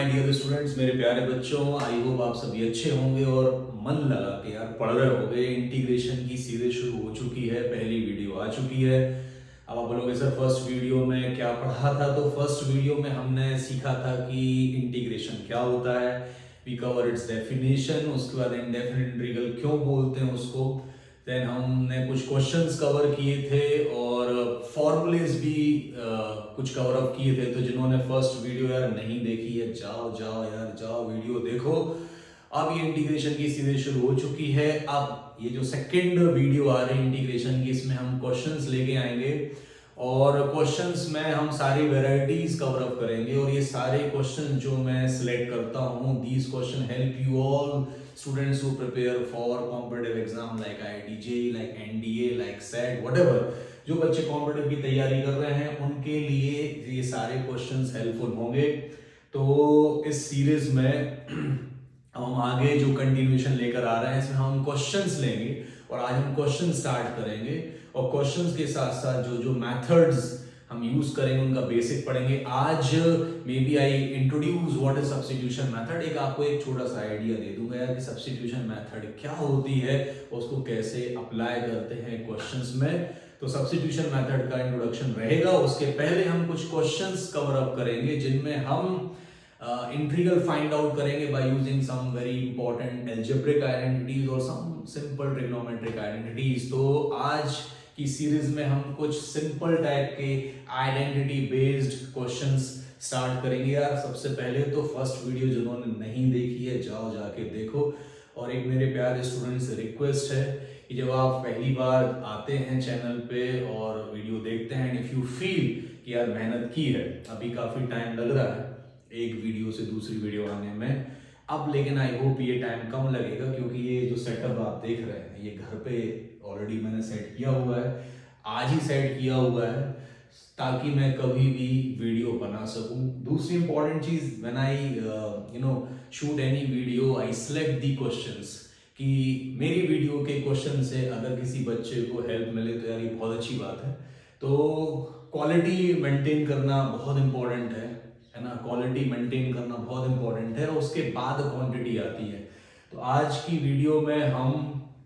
My dear students, मेरे प्यारे बच्चों, आई होप आप सभी अच्छे होंगे और मन लगा के यार पढ़ रहे होंगे। इंटीग्रेशन की सीरीज शुरू हो चुकी है, पहली वीडियो आ चुकी है। अब आप बोलोगे सर फर्स्ट वीडियो में क्या पढ़ा था? तो फर्स्ट वीडियो में हमने सीखा था कि इंटीग्रेशन क्या होता है। वी कवर इट्स डेफिनेशन, उसके बाद इंडेफिनिट इंटीग्रल क्यों बोलते हैं उसको। देन हमने कुछ क्वेश्चंस कवर किए थे और फॉर्मूलेज भी कुछ कवर अप किए थे। तो जिन्होंने फर्स्ट वीडियो यार नहीं देखी है, जाओ जाओ यार जाओ वीडियो देखो। अब ये इंटीग्रेशन की सीरीज शुरू हो चुकी है। अब ये जो सेकंड वीडियो आ रही है इंटीग्रेशन की, इसमें हम क्वेश्चंस लेके आएंगे और क्वेश्चंस में हम सारी वेराइटीज कवर अप करेंगे। और ये सारे क्वेश्चन जो मैं सिलेक्ट करता हूँ, these question help you all students who prepare for competitive exam like IIT JEE, like NDA, like SET, whatever। जो बच्चे कॉम्पिटिटिव की तैयारी कर रहे हैं उनके लिए ये सारे क्वेश्चंस हेल्पफुल होंगे। तो इस सीरीज में हम आगे जो कंटिन्यूएशन लेकर आ रहे हैं, इसमें हम क्वेश्चंस लेंगे और आज हम क्वेश्चन स्टार्ट करेंगे। और क्वेश्चंस के साथ साथ जो जो मेथड्स हम यूज करेंगे उनका बेसिक पढ़ेंगे। आज maybe I introduce what is substitution method. एक आपको एक छोटा सा आइडिया दे दूंगा यार कि सब्स्टिट्यूशन मेथड क्या होती है, उसको कैसे अप्लाई करते हैं क्वेश्चंस में। तो सब्स्टिट्यूशन मेथड का इंट्रोडक्शन रहेगा। उसके पहले हम कुछ क्वेश्चंस कवर अप करेंगे जिनमें हम इंटीग्रल फाइंड आउट करेंगे by using some very important algebraic identities और सम सिंपल ट्रिग्नोमेट्रिक आइडेंटिटीज। तो आज की सीरीज में हम कुछ सिंपल टाइप के आइडेंटिटी बेस्ड क्वेश्चंस स्टार्ट करेंगे यार। सबसे पहले तो फर्स्ट वीडियो जिन्होंने नहीं देखी है, जाओ जाके देखो। और एक मेरे प्यारे स्टूडेंट से रिक्वेस्ट है कि जब आप पहली बार आते हैं चैनल पे और वीडियो देखते हैं, इफ यू फील कि यार मेहनत की है, अभी काफी टाइम लग रहा है एक वीडियो से दूसरी वीडियो आने में अब, लेकिन आई होप ये टाइम कम लगेगा क्योंकि ये जो सेटअप आप देख रहे हैं ये घर पे ऑलरेडी मैंने सेट किया हुआ है, आज ही सेट किया हुआ है ताकि मैं कभी भी वीडियो बना सकूं। दूसरी इंपॉर्टेंट चीज, when I shoot any video, I select the questions कि मेरी वीडियो के क्वेश्चन से अगर किसी बच्चे को हेल्प मिले तो यार ये बहुत अच्छी बात है। तो क्वालिटी मेंटेन करना बहुत इंपॉर्टेंट है ना। क्वालिटी मेंटेन करना बहुत इंपॉर्टेंट है और उसके बाद क्वांटिटी आती है। तो आज की वीडियो में हम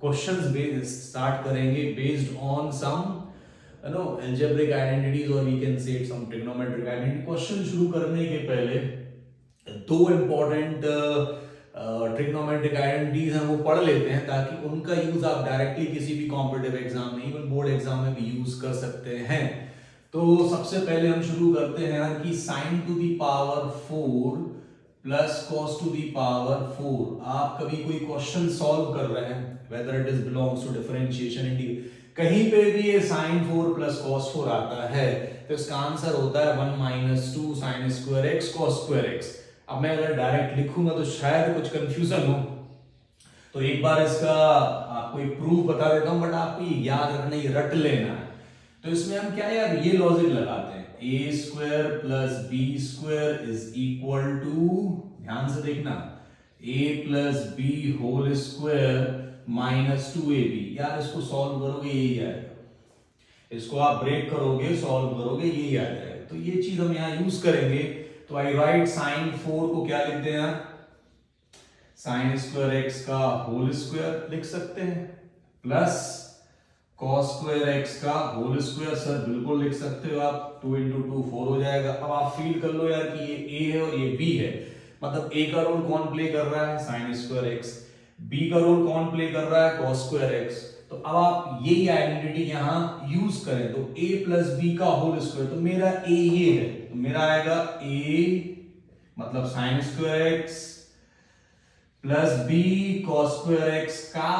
क्वेश्चंस स्टार्ट करेंगे based on some algebraic identities और we can say some trigonometric identity। Question शुरू करने के पहले दो इंपॉर्टेंट ट्रिग्नोमेट्रिक आइडेंटिटीज हैं वो पढ़ लेते हैं ताकि उनका यूज आप डायरेक्टली किसी भी कॉम्पिटिटिव एग्जाम में, इवन बोर्ड एग्जाम में भी यूज कर सकते हैं। तो सबसे पहले हम शुरू करते हैं यार कि sin to the power 4 plus cos to the power 4। आप कभी कोई क्वेश्चन सॉल्व कर रहे हैं, whether it is belongs to differentiation, कहीं पे भी ये sin 4 प्लस cos 4 आता है तो इसका आंसर होता है 1 minus 2 sin square x cos square x. अब मैं अगर डायरेक्ट लिखूंगा तो शायद कुछ कंफ्यूजन हो, तो एक बार इसका आपको एक प्रूफ बता देता हूं, बट आपको ये याद रखना, ये रट लेना है। तो इसमें हम क्या यार ये लॉजिक लगाते हैं, A square plus B square is equal to, ध्यान से देखना, A plus B whole square minus 2ab। यार इसको सॉल्व करोगे यही आएगा, इसको आप ब्रेक करोगे सॉल्व करोगे यही आ जाएगा। तो ये चीज हम यहाँ यूज करेंगे। तो आई राइट sin 4 को क्या लिखते हैं, sin स्क्वायर एक्स का होल स्क्वायर लिख सकते हैं प्लस cos स्क्वायर एक्स का होल स्क्वायर। सर बिल्कुल लिख सकते हो आप, 2 इंटू 2 4 हो जाएगा। अब आप फील कर लो यार कि ये a है और ये b है, मतलब a का रोल कौन प्ले कर रहा है, sin स्क्वायर एक्स, b का रोल कौन प्ले कर रहा है, cos स्क्वायर एक्स। तो अब आप यही आइडेंटिटी यहां यूज करें तो a प्लस बी का होल स्क्वायर, तो मेरा a ये है, तो मेरा आएगा a मतलब sin square x plus B cos square x का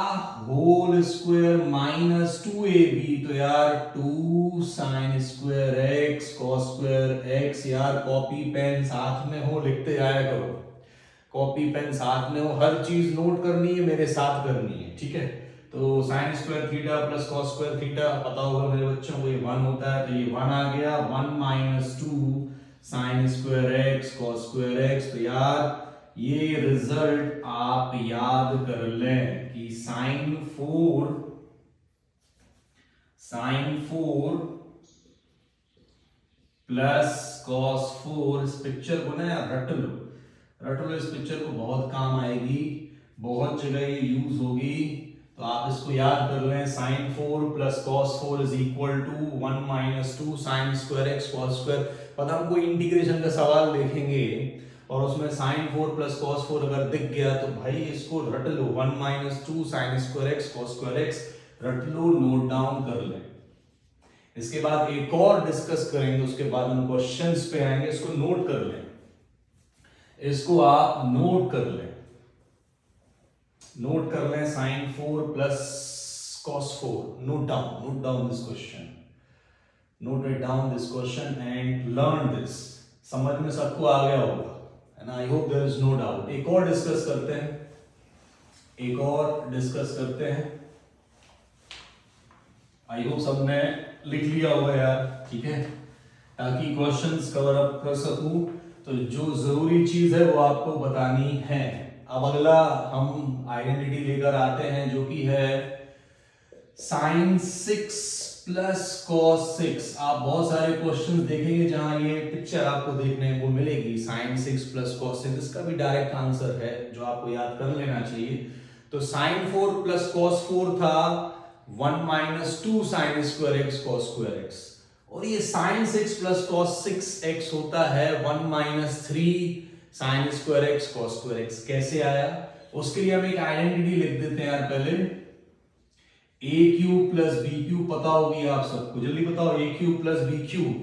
होल स्क्वायर माइनस 2ab। तो यार 2 sin square x cos square x. यार कॉपी पेन साथ में हो, लिखते जाया करो, कॉपी पेन साथ में हो, हर चीज नोट करनी है, मेरे साथ करनी है, ठीक है। तो sin square theta plus cos square theta पता होगा मेरे बच्चों को, ये 1 होता है, तो ये 1 आ गया, 1 minus 2 sin square x cos square x. तो यार ये रिजल्ट आप याद कर लें कि sin 4 प्लस cos 4, इस पिक्चर को ना यार रट लो, रट लो, इस पिक्चर को बहुत काम आएगी, बहुत जगह ये यूज होगी, तो आप इसको याद कर लें। Sine 4 plus cos 4 is equal to 1 minus 2 sine square x cos square. पता हम कोई इंटीग्रेशन का सवाल देखेंगे और उसमें साइन 4 प्लस कॉस 4 अगर दिख गया तो भाई इसको रट लो, 1 minus 2 sine square x cos square x, रट लो, नोट डाउन कर लें। इसके बाद एक और डिस्कस करेंगे, उसके बाद हम क्वेश्चंस पे आएंगे। इसको नोट कर लें, इसको आप नोट कर लें, नोट कर लें। Sine 4 plus cos 4, note down this question, note it down this question and learn this। समझ में सबको आ गया होगा and I hope there is no doubt। एक और डिस्कस करते हैं, एक और डिस्कस करते हैं। आई होप सबने लिख लिया होगा यार, ठीक है, ताकि क्वेश्चंस कवर अप कर सकूं। तो जो जरूरी चीज है वो आपको बतानी है। अब अगला हम आइडेंटिटी लेकर आते हैं जो कि है साइन 6 प्लस कॉस 6। आप बहुत सारे क्वेश्चंस देखेंगे जहां ये पिक्चर आपको देखने को मिलेगी, साइन 6 प्लस कॉस 6। इसका भी डायरेक्ट आंसर है जो आपको याद कर लेना चाहिए। तो साइन 4 प्लस कॉस 4 था 1 minus 2 sine square x cos square x, और ये साइन 6 प्लस कॉस 6 एक्स होता है 1 minus 3 sine square x cos square x. कैसे आया, उसके लिए हम एक आइडेंटिटी लिख देते हैं यार पहले। A cube plus B cube पता होगी आप सबको, जल्दी बताओ। A cube plus B cube,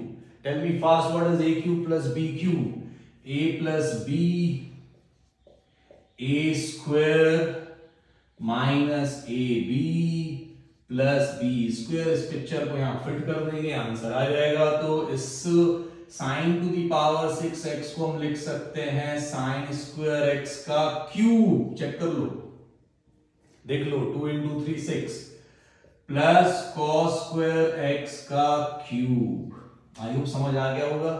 tell me fast, what is A cube plus B cube? A plus B A square minus A B plus B square. इस picture को यहां fit कर देंगे, आंसर आ जाएगा। तो इस sign to the power 6x को हम लिख सकते हैं साइन स्क्वायर एक्स का क्यूब। चेक कर लो, देख लो, 2 into 3 6 plus cos square x का क्यूब। आई होप समझ आ गया होगा।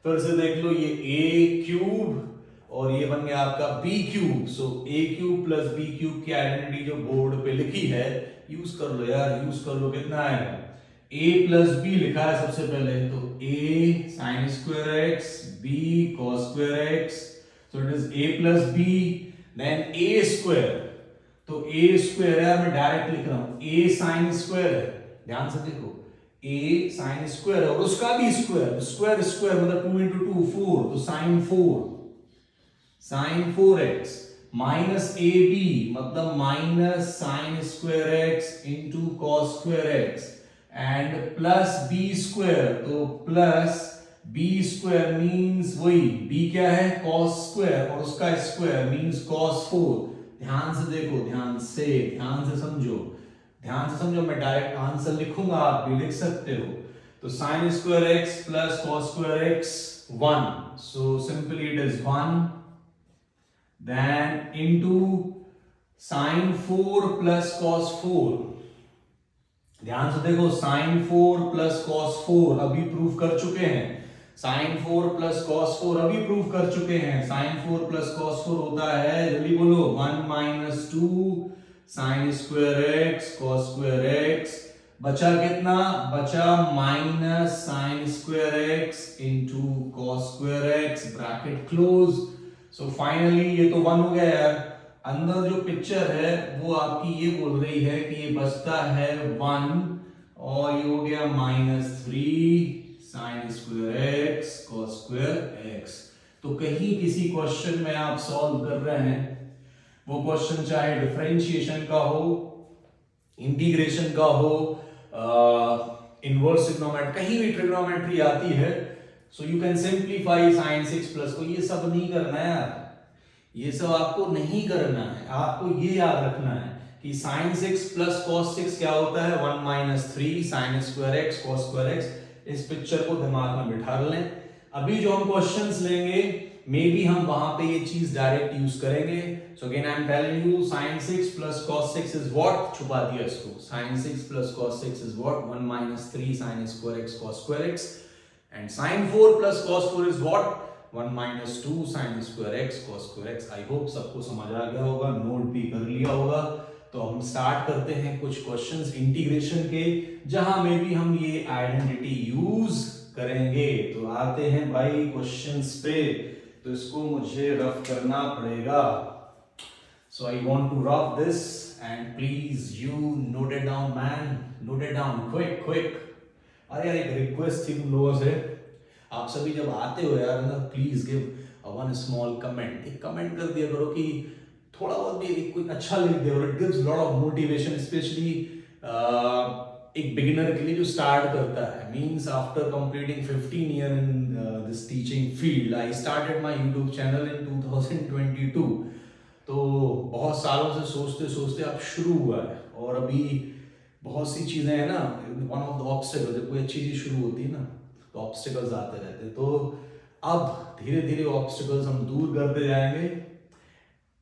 फिर से देख लो, ये ए क्यूब और ये बन गया आपका बी क्यूब। सो ए क्यूब प्लस बी क्यूब की आइडेंटिटी जो बोर्ड पे लिखी है यूज कर लो यार, यूज कर लो। कितना आएगा, a प्लस बी लिखा है सबसे पहले, तो a sine square x b cos square x, so it is a plus B, then a square. तो a स्क्वायर है, मैं डायरेक्ट लिख रहा हूं, a साइन स्क्वायर है, ध्यान से देखो, a साइन स्क्वायर है और उसका भी स्क्वायर, स्क्वायर स्क्वायर मतलब 2 इंटू 2 4, तो sine 4, sine 4x minus A B मतलब minus sine square x into cos square X and plus B square, तो प्लस बी स्क्वायर मींस वही b क्या है cos स्क्वायर और उसका स्क्वायर मींस cos 4। ध्यान से देखो, ध्यान से समझो, ध्यान से समझो। मैं डायरेक्ट आंसर लिखूंगा, आप भी लिख सकते हो। तो sign square x plus cos square x 1, so simply it is 1, then into sin 4 plus cos 4। ध्यान से देखो, sin 4 plus cos 4 अभी प्रूफ कर चुके हैं, sin 4 plus cos 4 अभी प्रूफ कर चुके हैं। sin 4 plus cos 4 होता है, जल्दी बोलो, 1 minus 2 sin square x cos square x। बचा कितना, बचा minus sine square x into cos square x, bracket close. So finally ये तो 1 हो गया यार। अंदर जो पिक्चर है वो आपकी ये बोल रही है कि ये बचता है 1 और ये हो गया minus 3 sine square x cos square x. तो कहीं किसी क्वेश्चन में आप सॉल्व कर रहे हैं, वो क्वेश्चन चाहे डिफरेंशिएशन का हो, इंटीग्रेशन का हो, इनवर्स ट्रिग्नोमेट्री, कहीं भी ट्रिग्नोमेट्री आती है, so you can simplify sine 6 plus को। ये सब नहीं करना है यार, ये सब आपको नहीं करना है। आपको ये याद रखना है कि साइन 6 प्लस कॉस 6 क्या होता है, 1 minus 3 sine square x cos square x. इस पिक्चर को दिमाग में बिठा लें। अभी जो हम क्वेश्चंस लेंगे मे बी हम वहां पे ये चीज डायरेक्ट यूज करेंगे। So again I am telling you, sine 6 plus cos 6 is what, छुपा दिया इसको, sine 6 plus cos 6 is what, 1 minus 3 sine square x cos square x, and sin 4 plus cos 4 is what, 1 minus 2 sin square x cos square x। I hope सबको समझ आ गया होगा, note भी कर लिया होगा। तो हम स्टार्ट करते हैं कुछ क्वेश्चंस इंटीग्रेशन के, जहां में भी हम ये आइडेंटिटी यूज करेंगे। तो आते हैं भाई क्वेश्चंस पे। तो इसको मुझे रफ करना पड़ेगा। So I want to rough this and please you note it down man, note it down quick quick. अरे यार एक रिक्वेस्ट थी तुम लोगों से, आप सभी जब आते हो यार ना, please give one small comment, एक कमेंट कर दिया करो कि थोड़ा बहुत भी कोई अच्छा लिख दे, और it gives lot of motivation, specially एक बिगिनर के लिए जो स्टार्ट करता है। Means after completing 15 year in this teaching field, I started my YouTube channel in 2022। तो बहुत सालों से सोचते सोचते अब शुरू हुआ है, और अभी बहुत सी चीजें हैं ना, वन ऑफ द ऑब्स्टेकल, जब कोई अच्छी चीज शुरू होती है ना तो ऑब्स्टेकल्स आते रहते हैं। तो अब धीरे धीरे ऑब्स्टेकल्स हम दूर करते जाएंगे,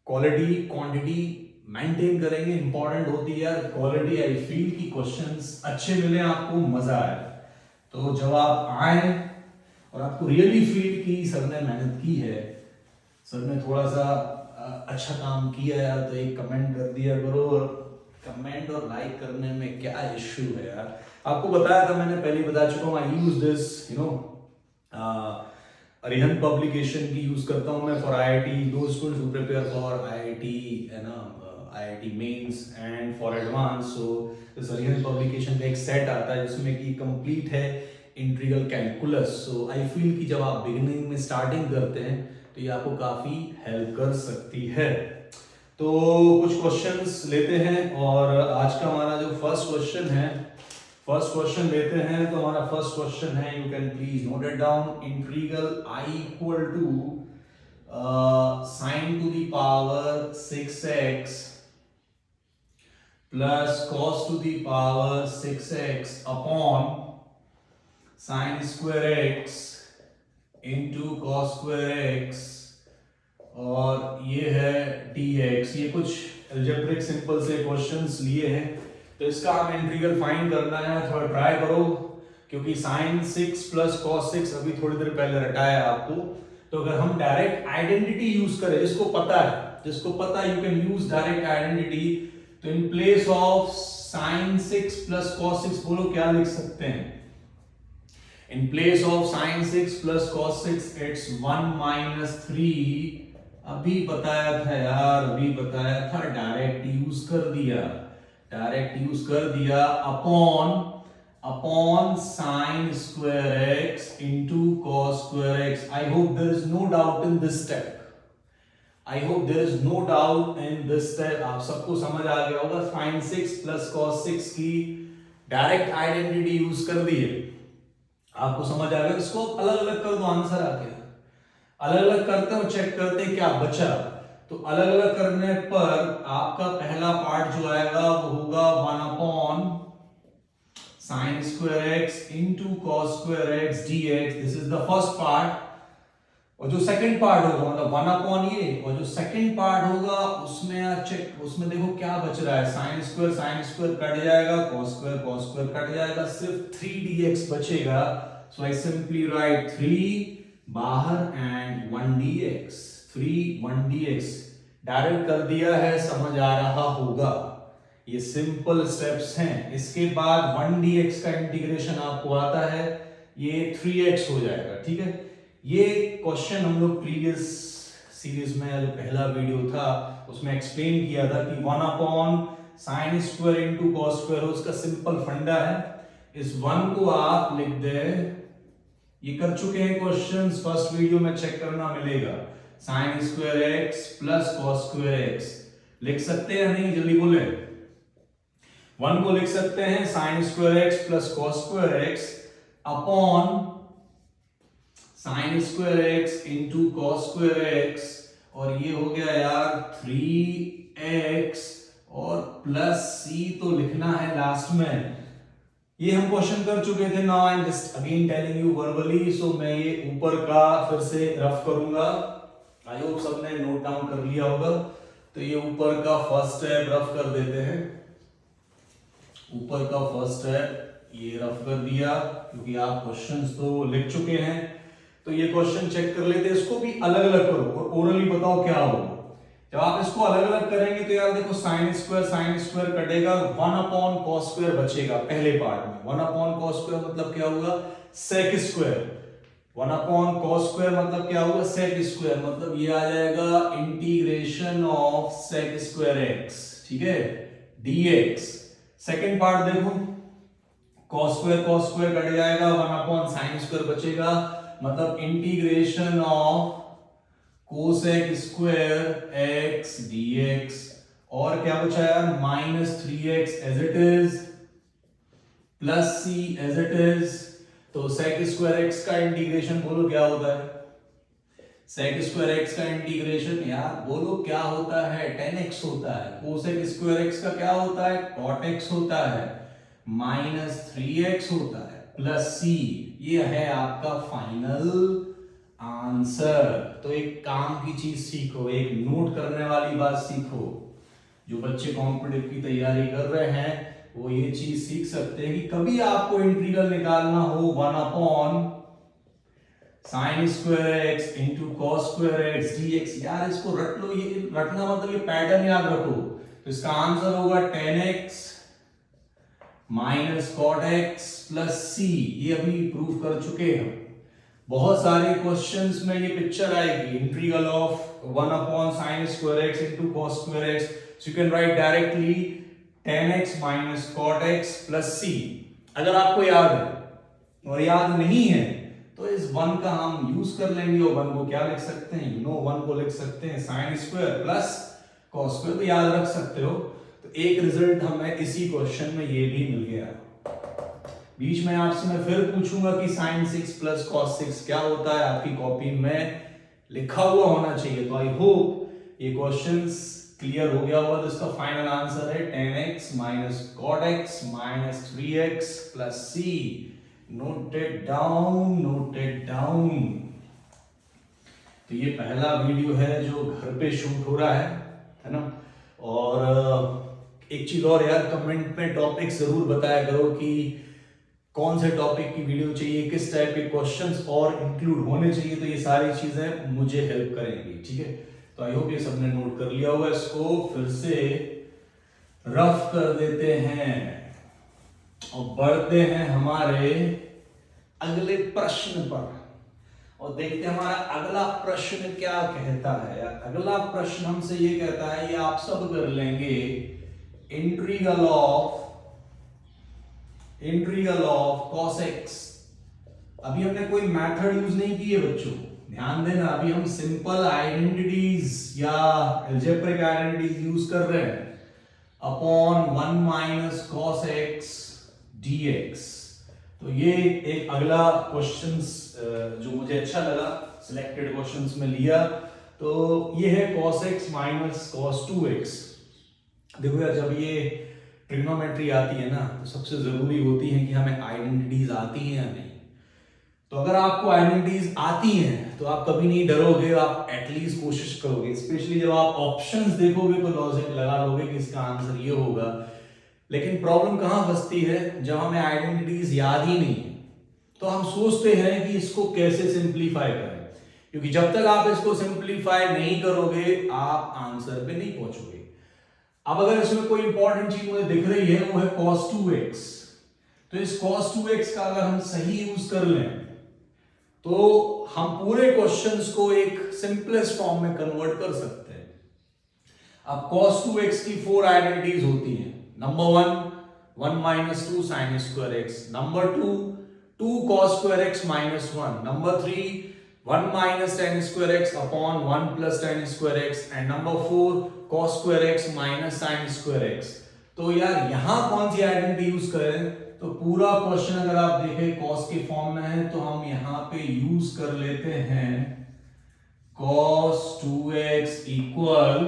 क्वालिटी क्वांटिटी मेंटेन करेंगे। इंपॉर्टेंट होती है यार क्वालिटी। आई फील कि क्वेश्चंस अच्छे मिले, आपको मजा आए। तो जब आप आए और आपको रियली फील कि सर ने मेहनत की है, सर ने थोड़ा सा अच्छा काम किया यार, तो एक कमेंट कर दिया करो। और कमेंट और लाइक करने में क्या इश्यू है यार, आपको बताया था मैंने, पहले बता चुका हूँ। I use this Arihant publication की यूज करता हूँ मैं फॉर IIT, दो students who prepare for IIT है ना, IIT mains and for advance. So इस अरिहंत पब्लिकेशन का एक सेट आता है जिसमें कि कंप्लीट है integral calculus. So I feel कि जब आप बिगिनिंग में स्टार्टिंग करते हैं तो ये आपको काफी हेल्प कर सकती है। तो कुछ क्वेश्चंस लेते हैं, और आज का हमारा जो फर्स्ट क्वेश्चन है, फर्स्ट क्वेश्चन लेते हैं। तो हमारा फर्स्ट क्वेश्चन है, you can please note it down, integral I equal to sine to the power 6x plus cos to the power 6x upon sine square x into cos square x, और ये है dx। ये कुछ algebraic simple से questions लिए हैं, तो इसका हम इंटीग्रल फाइंड करना है। थोड़ा ट्राई करो, क्योंकि साइन 6 प्लस कॉस 6 अभी थोड़ी देर पहले रटाया आपको। तो अगर हम डायरेक्ट आइडेंटिटी यूज करें, जिसको पता है you can use direct identity. तो in place of sine 6 plus cos 6 बोलो क्या लिख सकते हैं? In place of sine 6 plus cos 6 it's 1 minus 3। अभी बताया था यार, अभी बताया था, डायरेक्ट यूज कर दिया upon sine square x into cos square x. I hope there is no doubt in this step. आप सबको समझ आ गया होगा। साइन 6 प्लस कॉस 6 की डायरेक्ट आइडेंटिटी यूज कर दी है, आपको समझ आ गया। इसको अलग अलग कर दो, आंसर आ गया। अलग अलग करते हैं और चेक करते हैं क्या बचा। तो अलग अलग करने पर आपका पहला पार्ट जो आएगा वो होगा 1 upon sine square x into cos square x dx। This is the first part. और जो सेकंड पार्ट होगा, मतलब 1 अपॉन ये, और जो सेकंड पार्ट होगा उसमें यार चेक, उसमें देखो क्या बच रहा है। साइन स्क्वायर कट जाएगा, कॉस स्क्वायर कट जाएगा, सिर्फ 3dx बचेगा। सो आई सिंपली राइट 3 बाहर एंड 1dx। 1dx डायरेक्ट कर दिया है, समझ आ रहा होगा। ये सिंपल स्टेप्स हैं। इसके बाद 1dx का इंटीग्रेशन आपको आता है, ये 3x हो जाएगा। ठीक है, ये क्वेश्चन हम लोग प्रीवियस सीरीज में, जो पहला वीडियो था उसमें एक्सप्लेन किया था कि 1 upon sine square into cos square, उसका सिंपल फंडा है। इस 1 को आप लिख दे, ये कर चुके हैं क्वेश्चंस, फर्स्ट वीडियो में चेक करना मिलेगा। Sign square x plus cos square x लिख सकते हैं या नहीं, जल्दी बोले। 1 को लिख सकते हैं sign square x plus cos square x upon sine square x into cos square x, और ये हो गया यार 3x, और प्लस c तो लिखना है लास्ट में। ये हम क्वेश्चन कर चुके थे। Now I am just again telling you verbally. So मैं ये ऊपर का फिर से रफ करूंगा। आई होप सबने नोट डाउन कर लिया होगा। तो ये ऊपर का फर्स्ट स्टेप रफ कर देते हैं। ऊपर का फर्स्ट स्टेप ये रफ कर दिया, क्योंकि आप क्वेश्चंस तो लिख चुके हैं। तो ये क्वेश्चन चेक कर लेते हैं, इसको भी अलग अलग करो और ओरली बताओ क्या होगा। जब आप इसको अलग अलग करेंगे तो यार देखो, साइन स्क्वायर कटेगा, 1 अपॉन कॉस स्क्वायर बचेगा पहले पार्ट में। 1 अपॉन कॉस स्क्वायर मतलब क्या होगा, sec square. One upon cos square मतलब क्या होगा, सेक स्क्वायर, मतलब ये आ जाएगा integration of sec square x, ठीक है, dx। सेकेंड पार्ट देखो, कॉस स्क्वायर कट जाएगा, वन अपॉन साइन स्क्वायर बचेगा, मतलब integration of cosec square x dx। और क्या बचा यार, -3x as it is plus c as it is. तो सेक स्क्वायर एक्स का इंटीग्रेशन बोलो क्या होता है, सेक स्क्वायर एक्स का इंटीग्रेशन यार बोलो क्या होता है, tan x होता है। कोसेक स्क्वायर एक्स का क्या होता है, cot x होता है, -3x होता है प्लस c। ये है आपका फाइनल आंसर। तो एक काम की चीज सीखो, एक नोट करने वाली बात सीखो। जो बच्चे कॉम्पिटिटिव की तैयारी कर रहे हैं वो ये चीज सीख सकते हैं कि कभी आपको इंटीग्रल निकालना हो, one upon sine square x into cos square x dx, यार इसको रट लो, ये रटना मतलब ये पैटर्न याद रखो। तो इसका आंसर होगा tan x minus cot X plus C. ये अभी प्रूव कर चुके हैं। बहुत सारे क्वेश्चंस में ये पिक्चर आएगी, integral of one upon sine square x into cos square x. So you can write directly tan x minus cot X plus C. अगर आपको याद है और याद नहीं है तो इस वन का हम यूज कर लेंगे और वन को क्या लिख सकते हैं, यू नो वन को लिख सकते हैं sine square plus cos square, तो याद रख सकते हो। तो एक रिजल्ट हमें इसी क्वेश्चन में ये भी मिल गया। बीच में आपसे मैं फिर पूछूंगा कि साइन 6 प्लस कॉस 6 क्या होता है, आपकी कॉपी में लिखा हुआ होना चाहिए। तो आई होप ये क्वेश्चंस क्लियर हो गया होगा। तो इसका फाइनल आंसर है tan x minus cot x minus 3x plus c। Noted down, noted down. तो ये पहला वीडियो है जो घर पे शूट हो रहा है ना। और एक चीज और यार, कमेंट में टॉपिक जरूर बताया करो कि कौन से टॉपिक की वीडियो चाहिए, किस टाइप के क्वेश्चंस और इंक्लूड होने चाहिए। तो ये सारी चीजें मुझे हेल्प करेंगी, ठीक है। तो आई होप ये सबने नोट कर लिया होगा। इसको फिर से रफ कर देते हैं और बढ़ते हैं हमारे अगले प्रश्न पर और देखते हैं हमारा अगला प्रश्न क्या कहता है। अगला प्रश्न हमसे ये कहता है, ये आप सब कर लेंगे, इंटीग्रल ऑफ cos x। अभी हमने कोई मेथड यूज नहीं की है बच्चों, ध्यान देना। अभी हम सिंपल आइडेंटिटीज या अलजेब्रिक आइडेंटिटीज यूज कर रहे हैं। Upon 1 minus cos x dx। तो ये एक अगला क्वेश्चंस जो मुझे अच्छा लगा, सिलेक्टेड क्वेश्चंस में लिया। तो ये है cos x minus cos 2x। देखो यार, जब ये ट्रिग्नोमेट्री आती है ना तो सबसे जरूरी होती है कि हमें आइडेंटिटीज आती हैं या नहीं। तो अगर आपको आइडेंटिटीज आती हैं तो आप कभी नहीं डरोगे, आप एटलीस्ट कोशिश करोगे। स्पेशली जब आप ऑप्शंस देखोगे तो लॉजिक लगा लोगे कि इसका आंसर ये होगा। लेकिन प्रॉब्लम कहां फंसती है, जब हमें आइडेंटिटीज याद ही नहीं है तो हम सोचते हैं कि इसको कैसे सिंप्लीफाई करें, क्योंकि जब तक आप इसको सिंप्लीफाई नहीं करोगे आप आंसर पे नहीं पहुंचोगे। अब अगर इसमें कोई इंपॉर्टेंट चीज मुझे दिख रही है वो है cos 2x। तो इस cos 2x का अगर हम सही यूज कर लें तो हम पूरे क्वेश्चंस को एक सिंपलेस्ट फॉर्म में कन्वर्ट कर सकते हैं। अब cos 2x की 4 आइडेंटिटीज होती हैं। Number 1 minus 2 sine square x. Number 2 cos square x minus 1। Number 3 1 minus tan square x upon 1 plus tan square X. And number 4 cos square x minus sin square x. तो यार यहां कौन सी identity use करें, तो पूरा question अगर आप देखें cos के फॉर्म में है तो हम यहां पे यूज कर लेते हैं cos 2x इक्वल,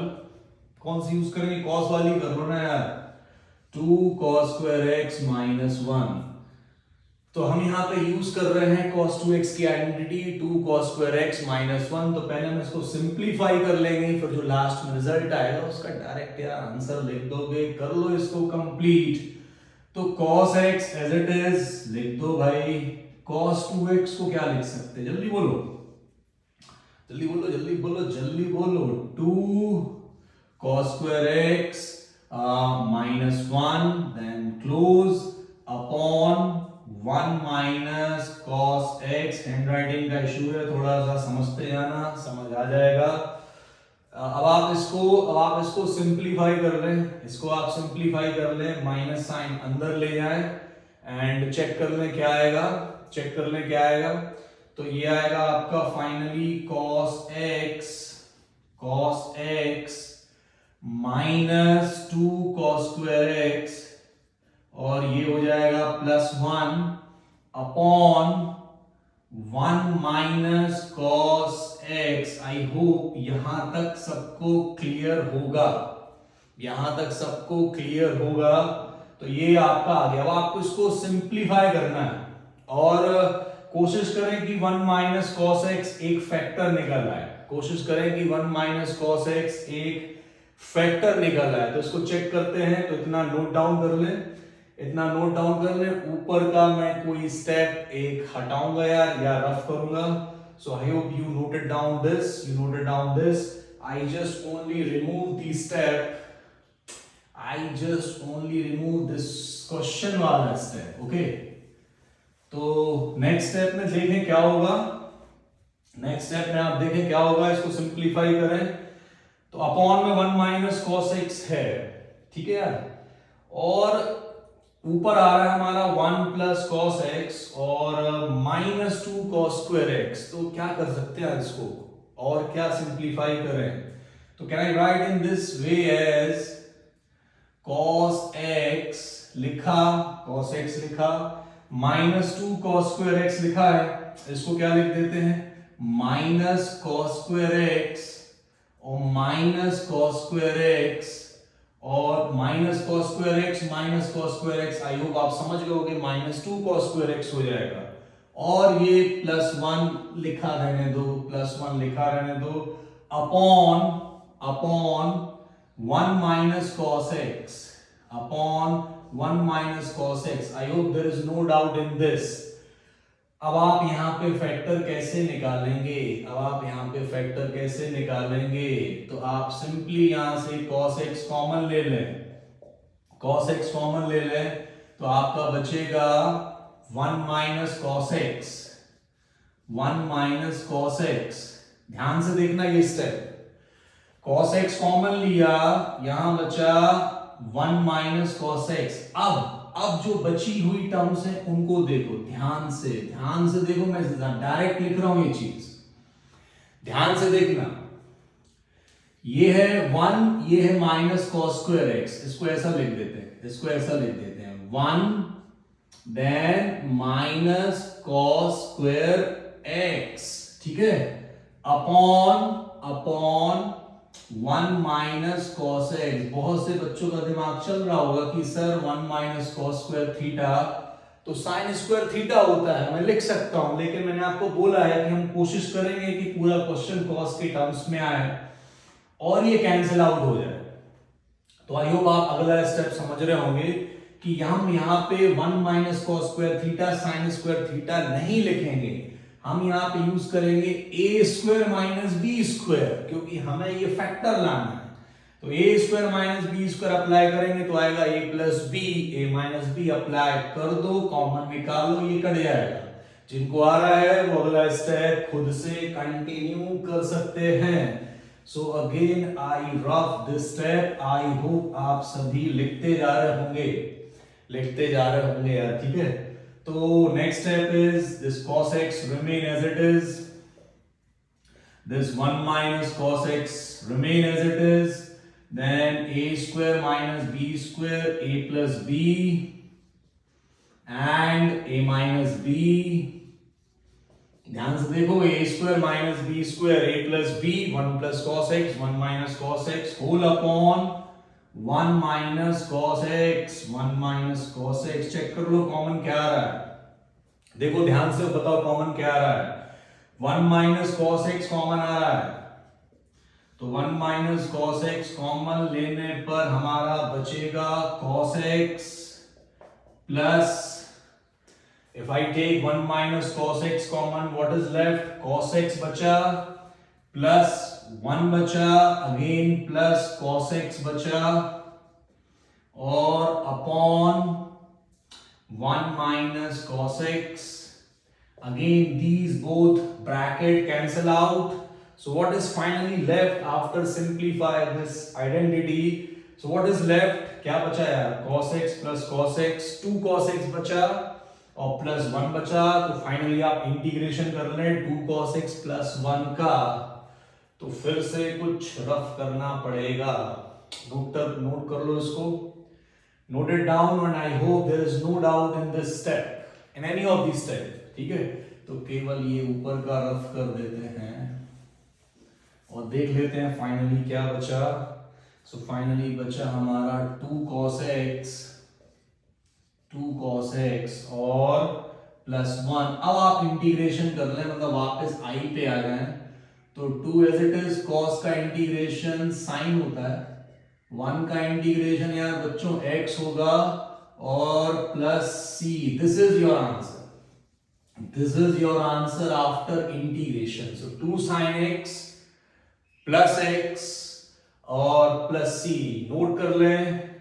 कौन सी यूज करेंगे, cos वाली कर लो ना यार, 2 cos स्क्वायर एक्स माइनस 1। तो हम यहाँ पे यूज कर रहे हैं cos 2x की identity 2 cos square x minus 1। तो पहले हम इसको सिंप्लीफाई कर लेंगे, फिर जो लास्ट में रिजल्ट आएगा उसका डायरेक्ट यार आंसर लिख दोगे। कर लो इसको कंप्लीट। तो cos x as it is लिख दो भाई। cos 2x को क्या लिख सकते हैं, जल्दी बोलो, जल्दी बोलो, जल्दी बोलो, जल्दी बोलो। 2 cos square x minus 1 then close upon 1 minus cos x, handwriting का इशू है, थोड़ा सा समझते जाना, समझ आ जाएगा। अब आप इसको सिंप्लीफाई कर लें, इसको आप सिंप्लीफाई कर लें, माइनस साइन अंदर ले जाए एंड चेक कर लें क्या आएगा, चेक कर लें क्या आएगा। तो ये आएगा आपका finally cos x minus 2 cos square x, और ये हो जाएगा +1 upon 1 minus cos x। I hope यहां तक सबको क्लियर होगा, यहां तक सबको क्लियर होगा। तो ये आपका आ गया। अब आपको इसको सिंप्लीफाई करना है और कोशिश करें कि 1 माइनस cos x एक फैक्टर निकल आए, कोशिश करें कि 1 माइनस cos x एक फैक्टर निकल आए। तो इसको चेक करते हैं। तो इतना नोट डाउन कर लें, इतना नोट डाउन कर लें। ऊपर का मैं कोई स्टेप एक हटाऊंगा या रफ करूंगा। So I hope you noted down this, I just only remove the step, I just only remove this question वाला स्टेप। ओके, तो नेक्स्ट स्टेप में देखें क्या होगा, नेक्स्ट स्टेप में आप देखें क्या होगा। इसको सिंप्लीफाई करें तो अपॉन में 1 माइनस cos x है, ठीक है यार, और ऊपर आ रहा है हमारा 1 प्लस cos x और माइनस 2 cos स्क्वायर x। तो क्या कर सकते हैं इसको और क्या सिंप्लीफाई करें। तो can I write in this way as cos x लिखा, cos x लिखा, माइनस 2 cos स्क्वायर x लिखा है। इसको क्या लिख देते हैं, माइनस cos स्क्वायर x और माइनस cos स्क्वायर x और minus cos square x minus cos square x। I hope आप समझ गए, माइनस 2 cos स्क्वायर x हो जाएगा और ये +1 लिखा रहने दो, +1 लिखा रहने दो upon 1 minus cos x, upon 1 minus cos x। I hope there is no doubt in this. अब आप यहां पे फैक्टर कैसे निकालेंगे, अब आप यहां पे फैक्टर कैसे निकालेंगे। तो आप सिंपली यहां से cos x कॉमन ले लें, cos x कॉमन ले लें, तो आपका बचेगा 1 minus cos x, 1 minus cos x। ध्यान से देखना ये स्टेप, cos x कॉमन लिया, यहां बचा 1 माइनस cos x। अब जो बची हुई टर्म्स हैं उनको देखो, ध्यान से देखो, मैं डायरेक्ट लिख रहा हूं ये चीज, ध्यान से देखना। ये है 1, ये है माइनस cos स्क्वायर x, इसको ऐसा लिख देते हैं, इसको ऐसा लिख देते हैं 1 then minus cos square x, ठीक है, अपॉन 1 माइनस cos x। बहुत से बच्चों का दिमाग चल रहा होगा कि sir 1 minus cos square theta तो साइन स्क्वायर थीटा होता है, मैं लिख सकता हूं, लेकिन मैंने आपको बोला है कि हम कोशिश करेंगे कि पूरा क्वेश्चन cos के टर्म्स में आए और ये कैंसिल आउट हो जाए। तो आई होप आप अगला स्टेप समझ रहे होंगे कि हम यहां पे 1 minus cos square theta sine square theta नहीं लिखेंगे, हम यहां पे यूज करेंगे a square minus B square, क्योंकि हमें ये फैक्टर लाना है। तो a square minus B square apply करेंगे तो आएगा a plus B, a minus B apply कर दो, कॉमन निकालो, ये कट जाएगा। जिनको आ रहा है वो अगला स्टेप खुद से कंटिन्यू कर सकते हैं। सो again I rough this step, I hope आप सभी लिखते जा रहे होंगे यार, ठीक है। तो next step is this cos x remain as it is, this 1 minus cos x remain as it is, then a square minus b square, a plus b and a minus b। ध्यान से देखो, a square minus b square, a plus b, 1 plus cos x, 1 minus cos x whole upon 1 minus cos x, 1 minus cos x। Check कर लो common क्या आ रहा है, देखो ध्यान से बताओ कॉमन क्या आ रहा है। 1 माइनस cos x कॉमन आ रहा है, तो 1 माइनस cos x कॉमन लेने पर हमारा बचेगा cos x plus, if I take 1 minus cos x common, what is left, cos x बचा प्लस 1 बचा, अगेन प्लस cos x बचा और upon 1 minus cos x। Again, these both bracket cancel out. So what is finally left after simplify this identity? So what is left? क्या बचा यार? cos x plus cos x, 2 cos x बचा और plus 1 बचा. तो finally आप integration कर लें 2 cos x plus 1 का. तो फिर से कुछ रफ करना पड़ेगा. नोट कर लो इसको. Note it down and I hope there is no doubt in this step, in any of these steps. ठीक है, तो केवल ये ऊपर का रफ कर देते हैं और देख लेते हैं फाइनली क्या बचा. सो फाइनली बचा हमारा 2 cos x और प्लस 1. अब आप इंटीग्रेशन कर लें, मतलब वापस आई पे आ गए. तो 2 एज इट इज, cos का इंटीग्रेशन साइन होता है, 1 का इंटीग्रेशन यार बच्चों x होगा और plus c. This is your answer. This is your answer after integration. So 2 sin x plus x और प्लस c. नोट कर लें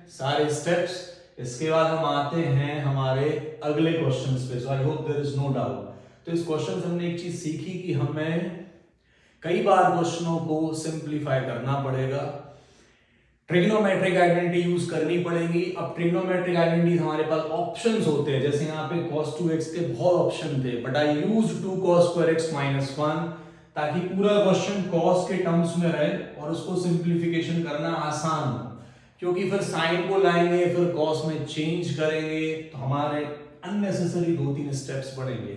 सारे स्टेप्स. इसके बाद हम आते हैं हमारे अगले क्वेश्चंस पे. So I hope there is no doubt. तो इस क्वेश्चन से हमने एक चीज सीखी कि हमें कई बार क्वेश्चनों को सिंप्लीफाई करना पड़ेगा, ट्रिग्नोमेट्रिक आइडेंटिटी यूज करनी पड़ेगी. अब ट्रिग्नोमेट्रिक आइडेंटिटी हमारे पास ऑप्शंस होते हैं, जैसे यहाँ पे cos 2x के बहुत ऑप्शन थे, but I use 2 cos square x minus 1 ताकि पूरा क्वेश्चन cos के टर्म्स में रहे और उसको सिंप्लीफिकेशन करना आसान हो. क्योंकि फिर साइन को लाएंगे, फिर cos में चेंज करेंगे, तो हमारे अननेसेसरी 2-3 स्टेप्स बढ़ेंगे.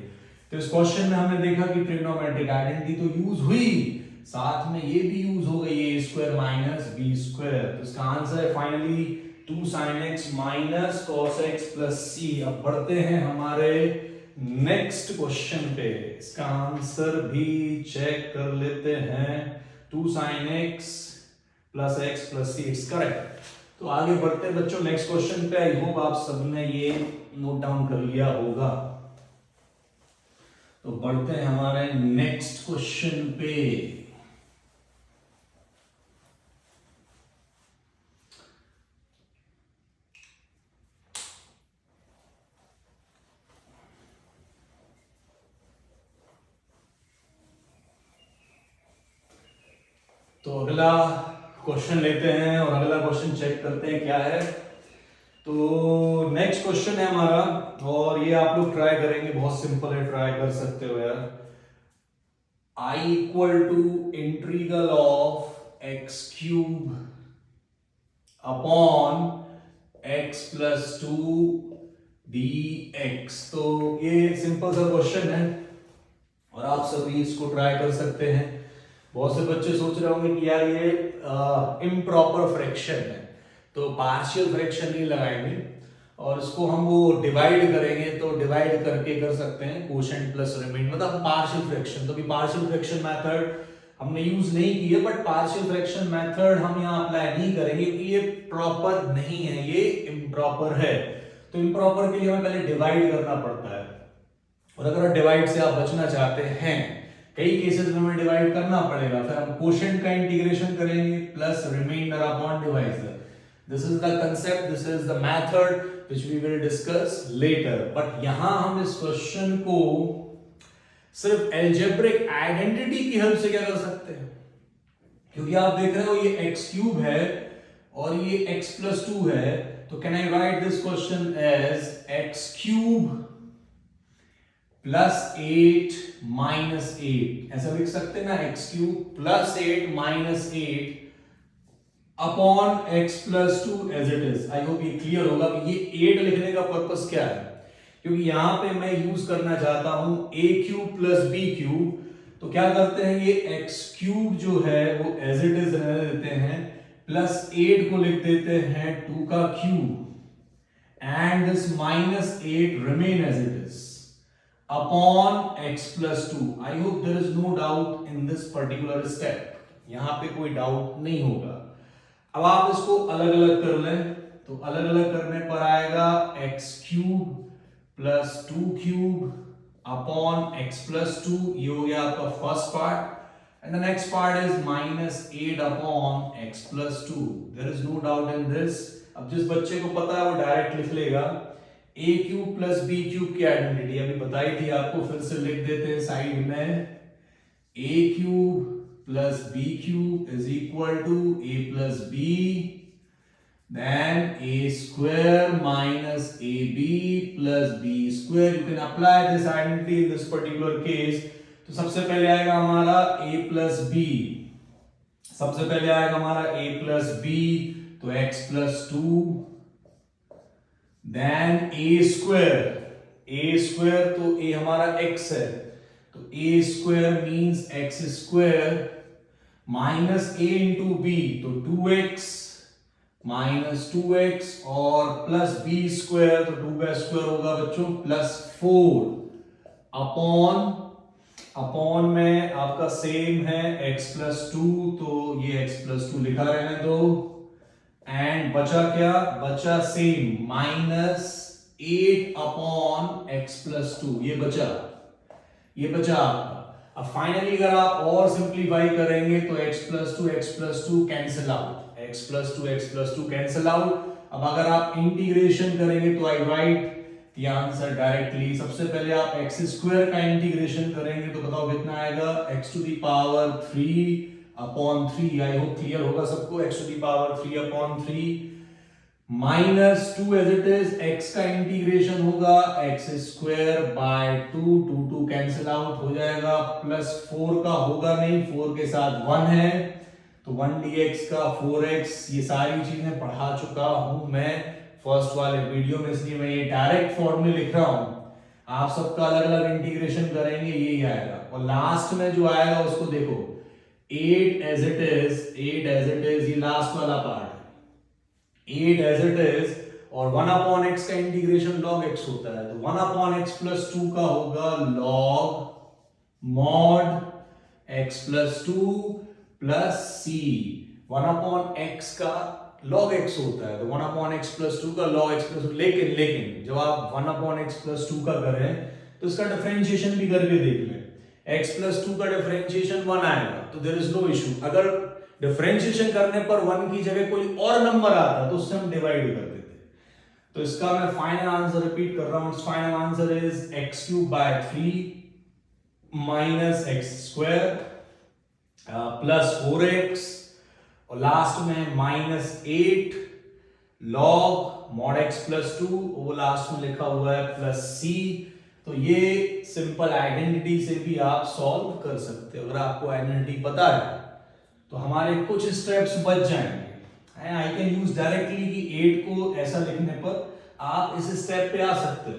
तो इस क्वेश्चन में हमने देखा कि ट्रिग्नोमेट्रिक आइडेंटिटी तो यूज हुई, साथ में ये भी यूज हो गई a square minus b square. तो इसका आंसर है finally 2 sin x minus cos x plus c. अब बढ़ते हैं हमारे नेक्स्ट क्वेश्चन पे. इसका आंसर भी चेक कर लेते हैं. 2 sin x plus x plus c it's correct. तो आगे बढ़ते हैं बच्चों नेक्स्ट क्वेश्चन पे. आई होप आप सबने ये नोट डाउन कर लिया होगा. तो बढ़ते हैं हमारे नेक्स्ट क्वेश्चन पे. तो अगला क्वेश्चन लेते हैं और अगला क्वेश्चन चेक करते हैं क्या है. तो नेक्स्ट क्वेश्चन है हमारा और ये आप लोग ट्राई करेंगे, बहुत सिंपल है, ट्राई कर सकते हो यार. I equal to integral of x cube upon x plus 2 dx. तो ये सिंपल सा क्वेश्चन है और आप सभी इसको ट्राई कर सकते हैं. बहुत से बच्चे सोच रहे होंगे कि यार ये इम्प्रॉपर फ्रैक्शन है, तो पार्शियल फ्रैक्शन नहीं लगाएंगे और इसको हम वो डिवाइड करेंगे. तो डिवाइड करके कर सकते हैं कोशेंट प्लस रिमाइंडर, मतलब पार्शियल फ्रैक्शन. तो भी पार्शियल फ्रैक्शन मेथड हमने यूज नहीं की है, बट पार्शियल फ्रैक्शन मेथड हम यहाँ अप्लाई नहीं करेंगे क्योंकि ये प्रॉपर नहीं है, ये इम्प्रॉपर है. तो इम्प्रॉपर के लिए हमें पहले डिवाइड करना पड़ता है और अगर डिवाइड से आप बचना चाहते हैं, कई केसेस में हमें डिवाइड करना पड़ेगा, फिर हम कोशेंट का इंटीग्रेशन करेंगे plus remainder upon divisor. This is the concept, this is the method which we will discuss later. But यहां हम इस क्वेश्चन को सिर्फ अलजेब्रिक आइडेंटिटी की हेल्प से क्या कर सकते हैं, क्योंकि आप देख रहे हो ये x क्यूब है और ये x प्लस 2 है. तो can I write this question as x cube plus 8 minus 8. ऐसा लिख सकते हैं ना, x cube plus 8 minus 8 upon x plus 2 as it is. I hope ये क्लियर होगा कि ये 8 लिखने का पर्पस क्या है, क्योंकि यहां पे मैं यूज करना चाहता हूं a cube plus b cube. तो क्या करते हैं, ये x क्यूब जो है वो एज इट इज रहने देते हैं, प्लस 8 को लिख देते हैं 2 का cube and this minus 8 remain as it is upon x plus 2. I hope there is no doubt in this particular step. यहां पे कोई डाउट नहीं होगा. अब आप इसको अलग अलग कर लें, तो अलग अलग करने पर आएगा x cube plus 2 cube upon x plus 2. ये हो गया आपका first part and the next part is minus 8 upon x plus 2. There is no doubt in this. अब जिस बच्चे को पता है वो डायरेक्ट लिख लेगा ए क्यूब प्लस बी क्यूब की आइडेंटिटी अभी बताई थी आपको, फिर से लिख देते हैं साइड में। A cube plus B cube is equal to A plus B, then a square minus ab plus b square. You can apply this identity in this particular case. तो सबसे पहले आएगा हमारा a plus b, सबसे पहले आएगा हमारा a plus b, तो x plus 2, then a square तो a हमारा x है, तो a square means x square minus a into b, तो 2x माइनस 2x और प्लस बी स्क्वायर, तो 2 का स्क्वायर होगा बच्चों प्लस 4 अपॉन में आपका सेम है x प्लस 2, तो ये x प्लस 2 लिखा रहने दो। एंड बचा क्या, बचा same minus 8 upon x plus 2, ये बचा आपका। अब फाइनली अगर आप और सिंप्लीफाई करेंगे तो x plus 2 cancel out, x plus 2 cancel out. अब अगर आप इंटीग्रेशन करेंगे तो आई राइट द आंसर डायरेक्टली। सबसे पहले आप x स्क्वायर का इंटीग्रेशन करेंगे तो बताओ कितना आएगा, x to the power 3 upon 3। I hope clear होगा सबको, x to the power 3 upon 3 minus 2 as it is, x का इंटीग्रेशन होगा x square by 2 cancel out हो जाएगा, प्लस 4 का होगा नहीं, 4 के साथ 1 है तो 1 dx का 4x। ये सारी चीजें पढ़ा चुका हूं मैं फर्स्ट वाले वीडियो में, इसलिए मैं ये डायरेक्ट फॉर्मूले लिख रहा हूं। आप सबका अलग अलग इंटीग्रेशन करेंगे, यही आएगा। और लास्ट में जो आएगा उसको देखो, 8 एज इट इज, ये लास्ट वाला पार्ट है, 8 एज इट इज, और 1 अपॉन x का इंटीग्रेशन log x होता है, तो 1 अपॉन x प्लस 2 का होगा log mod x plus 2 plus C. 1 upon x का log x होता है, तो 1 अपॉन x प्लस 2 का log x प्लस 2। लेकिन जब आप 1 अपॉन x प्लस 2 का करें तो इसका डिफरेंशिएशन भी करके देख लें। x प्लस 2 का डिफरेंशिएशन 1 आएगा, तो देयर इज नो इशू। अगर डिफरेंशिएशन करने पर 1 की जगह कोई और नंबर आता तो उससे हम डिवाइड कर देते। तो इसका मैं फाइनल आंसर रिपीट कर रहा हूं, final answer is x cube by 3 minus x square plus 4x और लास्ट में minus 8 log mod x plus 2, वो लास्ट में लिखा हुआ है प्लस c। तो ये सिंपल आइडेंटिटी से भी आप सॉल्व कर सकते हो। अगर आपको आइडेंटिटी पता है तो हमारे कुछ स्टेप्स बच जाएंगे। आई कैन यूज डायरेक्टली कि 8 को ऐसा लिखने पर आप इस स्टेप पे आ सकते हो,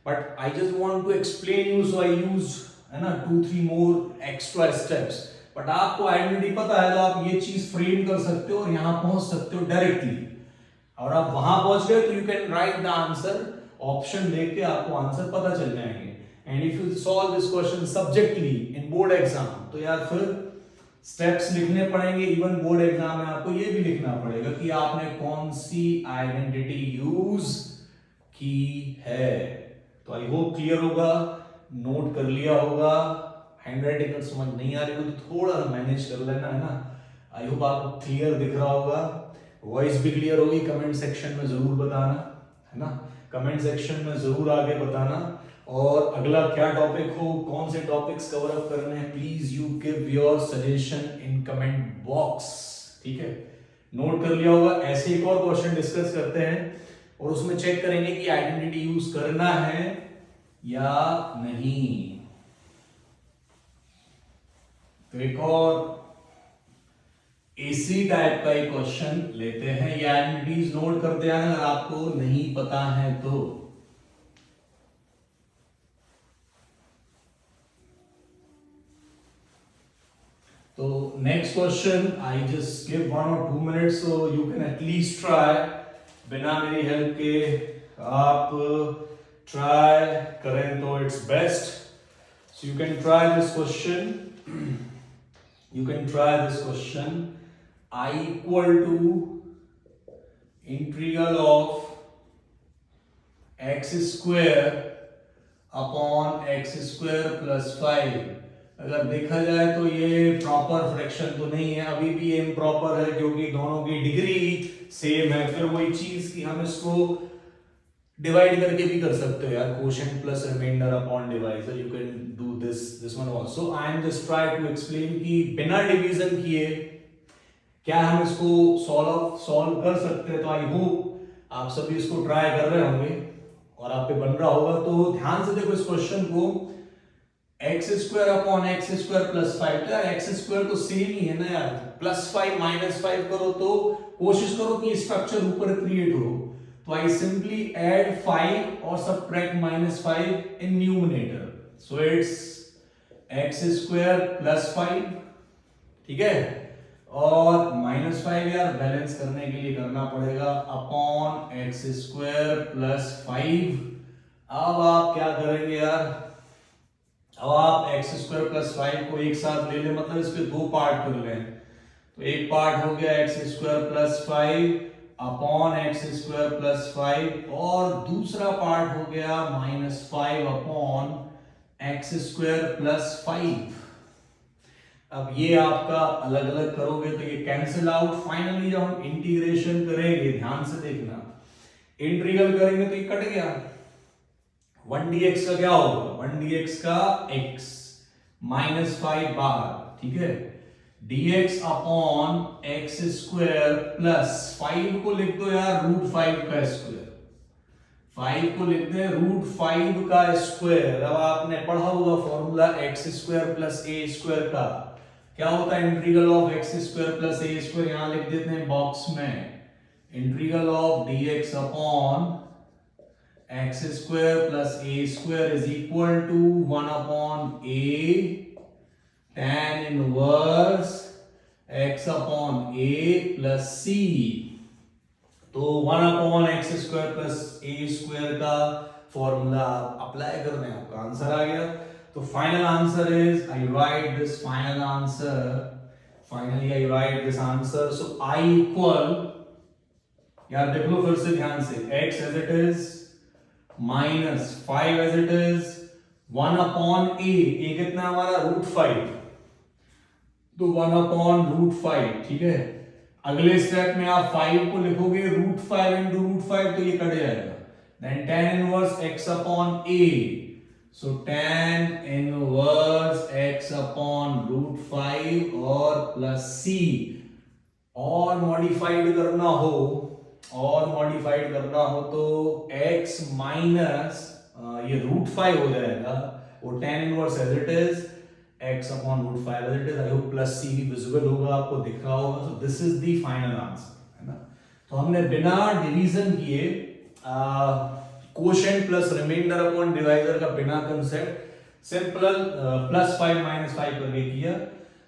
but I just want to explain you, so I use है ना 2-3 मोर एक्स्ट्रा स्टेप्स। बट आपको आइडेंटिटी पता है तो आप ये चीज फ्रेम कर सकते हो और यहां पहुंच सकते हो डायरेक्टली। और आप वहां पहुंच गए तो you can write the answer, option देख के आपको आंसर पता चल जाएंगे। And if you solve this question subjectively in board exam तो यार फिर स्टेप्स लिखने पड़ेंगे। इवन बोर्ड एग्जाम में आपको ये भी लिखना पड़ेगा कि आपने कौन सी आइडेंटिटी यूज की है। तो आई होप क्लियर होगा, नोट कर लिया होगा। हैंडराइटिंग अगर समझ नहीं आ रही हो तो थोड़ा मैनेज कर लेना, है ना। आई होप आपको क्लियर दिख रहा होगा, वॉइस भी क्लियर होगी। कमेंट सेक्शन में जरूर बताना, है ना, कमेंट सेक्शन में जरूर आगे बताना। और अगला क्या टॉपिक हो, कौन से टॉपिक्स कवर अप करने हैं, please you give your suggestion in comment box, ठीक है। नोट कर लिया होगा। ऐसे एक और क्वेश्चन डिस्कस करते हैं और उसमें चेक करेंगे कि आइडेंटिटी यूज करना है या नहीं। तो एक और इसी टाइप का एक क्वेश्चन लेते हैं। ये आइडेंटिटीज नोट करते हैं अगर आपको नहीं पता है तो। तो next question I just give 1 or 2 minutes so you can at least try, बिना मेरी हेल्प के आप ट्राई करें तो it's best. So you can try this question, you can try this question. I equal to integral of x square upon x square plus 5। अगर देखा जाए तो ये प्रॉपर फ्रैक्शन तो नहीं है, अभी भी ये इम्प्रॉपर है क्योंकि दोनों की डिग्री सेम है। फिर वही चीज कि हम इसको डिवाइड करके भी कर सकते हो यार, quotient plus remainder upon divisor, you can do this one also. I am just try to explain कि बिना डिवीजन किए क्या हम इसको सॉल्व कर सकते हैं। तो आई होप आप सभी इसको ट्राई कर रहे होंगे और आप पे बन रहा होगा। तो ध्यान से देखो इस क्वेश्चन को, x square upon X square plus 5, यार एक्स स्क्वायर तो सेम ही है ना यार, प्लस 5 माइनस 5 करो तो कोशिश करो कि स्ट्रक्चर ऊपर क्रिएट हो। तो आई सिंपली ऐड 5 और subtract minus 5 in numerator, so it's x square plus 5, ठीक है, और माइनस 5 यार बैलेंस करने के लिए करना पड़ेगा अपॉन एक्स स्क्वायर प्लस 5। अब आप क्या करेंगे यार, अब आप एक्स स्क्वायर प्लस 5 को एक साथ ले लें, मतलब इसके दो पार्ट कर लें। तो एक पार्ट हो गया x square plus 5 upon X square plus 5, और दूसरा पार्ट हो गया minus 5 upon X square plus 5। अब ये आपका अलग अलग करोगे तो ये कैंसिल आउट। फाइनली जब हम इंटीग्रेशन करेंगे, ध्यान से देखना, इंटीग्रल करेंगे तो ये कट गया, 1 dx का क्या होगा, 1 dx का x माइनस 5 बाहर, ठीक है, dx upon X square plus 5 को लिख दो यार रूट 5 का स्क्वायर, 5 को लिखते हैं रूट 5 का स्क्वायर। अब आपने पढ़ा होगा formula X square plus A square का, क्या होता है integral of X square plus A square, यहां लिख देते हैं बॉक्स में, integral of dx upon X square plus A square is equal to 1 upon A tan inverse x upon a plus C. तो 1 upon X square plus A square का formula apply करने आपका answer आ गया। तो final answer is, I write this final answer, finally I write this answer. So I equal, यार देख लो फिर से ध्यान से, x as it is minus 5 as it is 1 upon A कितना हमारा रूट 5, तो 1 अपॉन रूट 5, ठीक है। अगले स्टेप में आप 5 को लिखोगे रूट 5 इंटू रूट 5, तो ये कट जाएगा, then tan inverse x upon a, so tan inverse x upon root 5 और प्लस c। और मॉडिफाइड करना हो तो x माइनस ये रूट 5 हो जाएगा, वो tan inverse as it is x upon root 5 as it is. I hope plus c भी विजिबल होगा, आपको दिख रहा होगा। So this is the final answer, है ना। तो हमने बिना डिवीजन किए quotient plus remainder upon divisor का बिना कंसेप्ट सिंपल प्लस 5 माइनस 5 करके किया।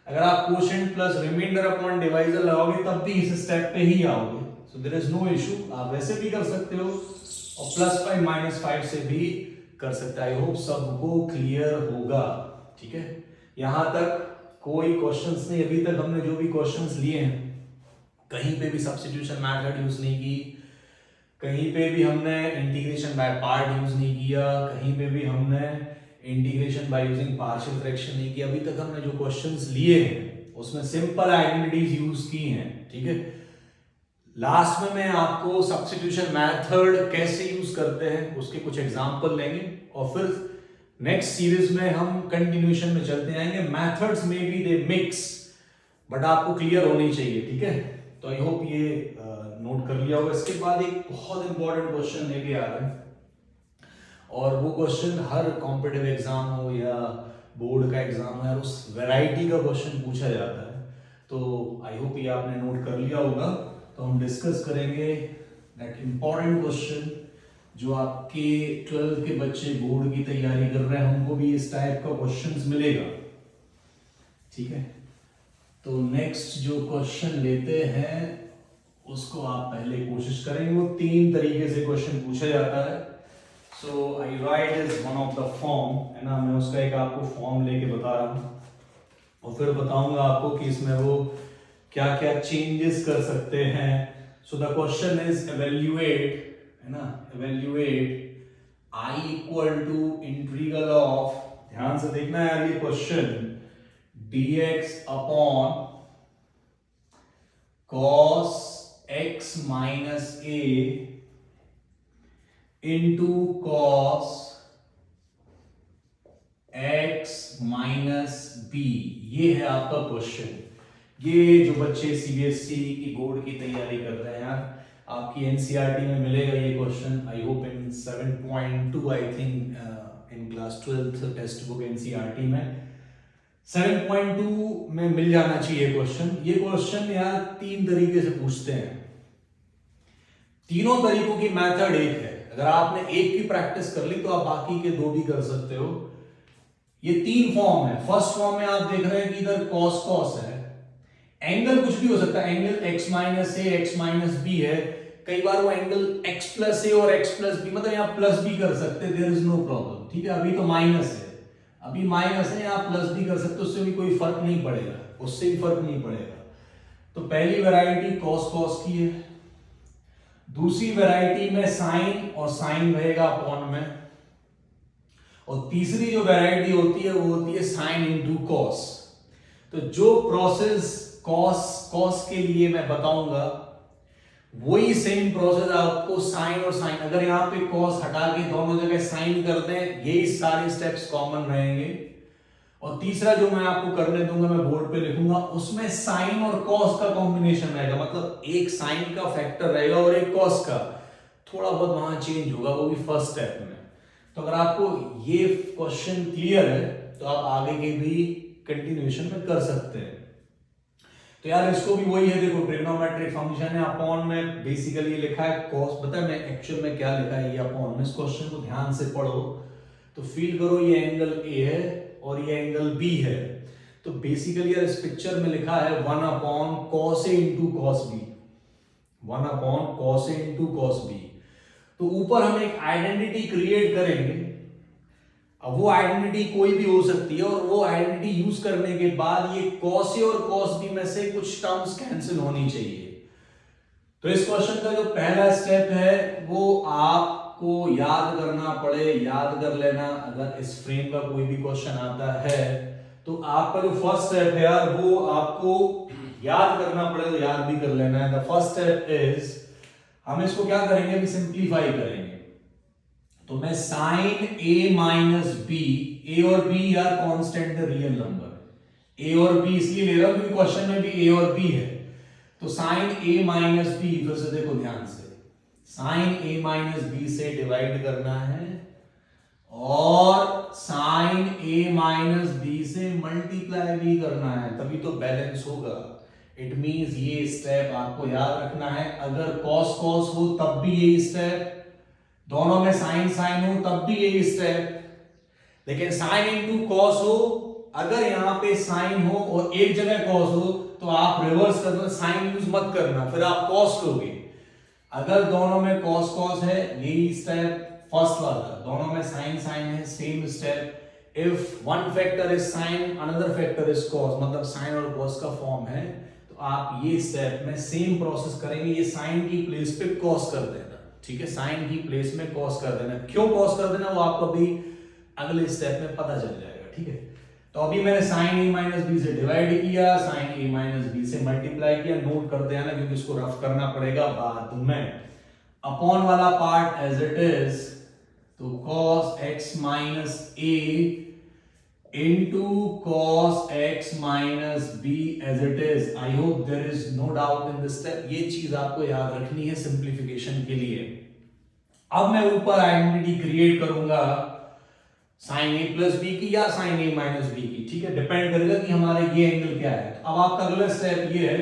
अगर आप quotient plus remainder upon divisor लगाओगे तब भी इस स्टेप पे ही आओगे, so there is no issue, आप वैसे भी कर सकते हो और प्लस 5 माइनस 5 से भी कर सकते हैं। आई होप सबको क्लियर होगा, ठीक है। यहां तक कोई क्वेश्चंस नहीं, अभी तक हमने जो भी क्वेश्चंस लिए हैं कहीं पे भी सब्स्टिट्यूशन मेथड यूज नहीं की, कहीं पे भी हमने इंटीग्रेशन बाय पार्ट यूज नहीं किया, कहीं पे भी हमने integration by using partial fraction नहीं किया। अभी तक हमने जो क्वेश्चंस लिए हैं उसमें सिंपल आइडेंटिटीज यूज की हैं, ठीक है। लास्ट में मैं आपको सब्स्टिट्यूशन मेथड कैसे यूज करते हैं उसके कुछ एग्जांपल लेंगे और फिर नेक्स्ट सीरीज में हम कंटिन्यूएशन में चलते जाएंगे। मेथड्स में भी दे मिक्स, बट आपको क्लियर होनी चाहिए, ठीक है। तो आई होप ये नोट कर लिया होगा। इसके बाद एक बहुत इंपॉर्टेंट क्वेश्चन लेके आ रहे हैं और वो क्वेश्चन हर कॉम्पिटिटिव एग्जाम हो या बोर्ड का एग्जाम हो यार, उस वैरायटी का क्वेश्चन पूछा जाता है। तो आई होप ये आपने नोट कर लिया होगा। तो हम डिस्कस करेंगे दैट इंपॉर्टेंट क्वेश्चन जो आपके 12th के बच्चे बोर्ड की तैयारी कर रहे हैं, उनको भी इस टाइप का क्वेश्चंस मिलेगा, ठीक है। तो नेक्स्ट जो क्वेश्चन लेते हैं उसको आप पहले कोशिश करेंगे। वो 3 तरीके से क्वेश्चन पूछा जाता है। So I write is one of the form, है ना, मैं उसका एक आपको फॉर्म लेके बता रहा हूं और फिर बताऊंगा आपको कि इसमें वो क्या क्या चेंजेस कर सकते हैं। So the question is evaluate, है ना, evaluate i equal to integral of, ध्यान से देखना है यार ये क्वेश्चन, dx upon cos x minus a into cos x minus B. ये है आपका क्वेश्चन। ये जो बच्चे सीबीएसई की बोर्ड की तैयारी कर रहे हैं यार, आपकी एनसीईआरटी में मिलेगा ये question. I hope in 7.2 I think in class 12th text book NCERT में 7.2 में मिल जाना चाहिए क्वेश्चन। ये क्वेश्चन यार 3 तरीके से पूछते हैं। तीनों तरीकों की मेथड एक है। अगर आपने एक की प्रैक्टिस कर ली तो आप बाकी के 2 भी कर सकते हो। ये 3 फॉर्म है। फर्स्ट फॉर्म में आप देख रहे हैं कि इधर cos cos है, एंगल कुछ भी हो सकता है, एंगल x माइनस ए x माइनस बी है। कई बार वो एंगल x प्लस ए और x प्लस बी, मतलब यहाँ प्लस भी कर सकते हैं, देयर इज नो प्रॉब्लम। ठीक है, अभी तो माइनस है, अभी माइनस है, यहाँ प्लस भी कर सकते हो, उससे भी कोई फर्क नहीं पड़ेगा, उससे भी फर्क नहीं पड़ेगा। तो पहली वैरायटी cos cos की है। दूसरी वैरायटी में साइन और साइन रहेगा अपॉन में, और तीसरी जो वैरायटी होती है वो होती है साइन इंटू कॉस। तो जो प्रोसेस कॉस के लिए मैं बताऊंगा वही सेम प्रोसेस आपको साइन और साइन, अगर यहां पे कॉस हटा के दोनों जगह साइन कर दें, यही सारे स्टेप्स कॉमन रहेंगे। और तीसरा जो मैं आपको करने दूंगा, मैं बोर्ड पे लिखूंगा, उसमें साइन और कॉस का कॉम्बिनेशन रहेगा, मतलब एक साइन का फैक्टर रहेगा और एक कॉस का, थोड़ा बहुत वहां चेंज होगा, वो भी फर्स्ट स्टेप में। तो अगर आपको ये क्वेश्चन क्लियर है तो आप आगे के भी कंटिन्यूएशन में कर सकते हैं। तो यार इसको भी वही है, देखो ट्रिग्नोमेट्रिक फंक्शन है, अपॉन में बेसिकली ये लिखा है cos, पता है मैं एक्चुअल में क्या लिखा है, ये अपॉन में। इस क्वेश्चन को ध्यान से पढ़ो तो फील करो, ये एंगल ए है और ये एंगल बी है। तो बेसिकली यार इस पिक्चर में लिखा है 1 upon cos A into cos B, 1 upon cos A into cos B. तो ऊपर हम एक आइडेंटिटी क्रिएट करेंगे। अब वो आइडेंटिटी कोई भी हो सकती है, और वो आइडेंटिटी यूज करने के बाद ये cos ए और cos बी में से कुछ टर्म्स कैंसिल होनी चाहिए। तो इस क्वेश्चन का जो पहला स्टेप है वो आपको याद करना पड़े, याद कर लेना। अगर इस फ्रेम का कोई भी क्वेश्चन आता है तो आपका जो फर्स्ट स्टेप है यार वो आपको याद करना पड़े, तो याद भी कर लेना है। द फर्स्ट स्टेप इज, हम इसको क्या करेंगे, अभी सिंप्लीफाई करेंगे। तो मैं साइन ए माइनस बी, ए और बी यार कांस्टेंट रियल नंबर, ए और बी इसलिए ले रहा हूं क्योंकि क्वेश्चन में भी ए और बी है। तो साइन ए माइनस बी, फिर से देखो ध्यान से, साइन ए माइनस बी से डिवाइड करना है और साइन ए माइनस बी से मल्टीप्लाई भी करना है, तभी तो बैलेंस होगा। इट मींस ये स्टेप आपको याद रखना है। अगर cos cos हो तब भी यही स्टेप, दोनों में साइन साइन हो तब भी यही स्टेप, लेकिन साइन इंटू कॉस हो, अगर यहां पे साइन हो और एक जगह कॉस हो तो आप रिवर्स करना, साइन यूज मत करना, फिर आप कॉस लोगे। अगर दोनों में कॉस कॉस है, यही स्टेप फर्स्ट वाला, दोनों में साइन साइन है, same step. If one factor is sine another factor is cos, मतलब साइन और कॉस का फॉर्म है, तो आप ये स्टेप में सेम प्रोसेस करेंगे, ये साइन की प्लेस पे कॉस कर देना। ठीक है, साइन की प्लेस में कॉस कर देना। क्यों कॉस कर देना वो आपको अभी अगले स्टेप में पता चल जाएगा। ठीक है, तो अभी मैंने साइन ए माइनस बी से डिवाइड किया, साइन ए माइनस बी से मल्टीप्लाई किया, नोट कर देना क्योंकि इसको रफ करना पड़ेगा बाद में। अपॉन वाला पार्ट एज इट इज, तो cos x minus A into cos x minus b as it is. I hope there is no doubt in this step. ये चीज आपको याद रखनी है सिंप्लीफिकेशन के लिए। अब मैं ऊपर आइडेंटिटी क्रिएट करूंगा साइन ए प्लस बी की या साइन ए माइनस बी की। ठीक है, डिपेंड करेगा कि हमारे ये एंगल क्या है। तो अब आपका अगला स्टेप ये है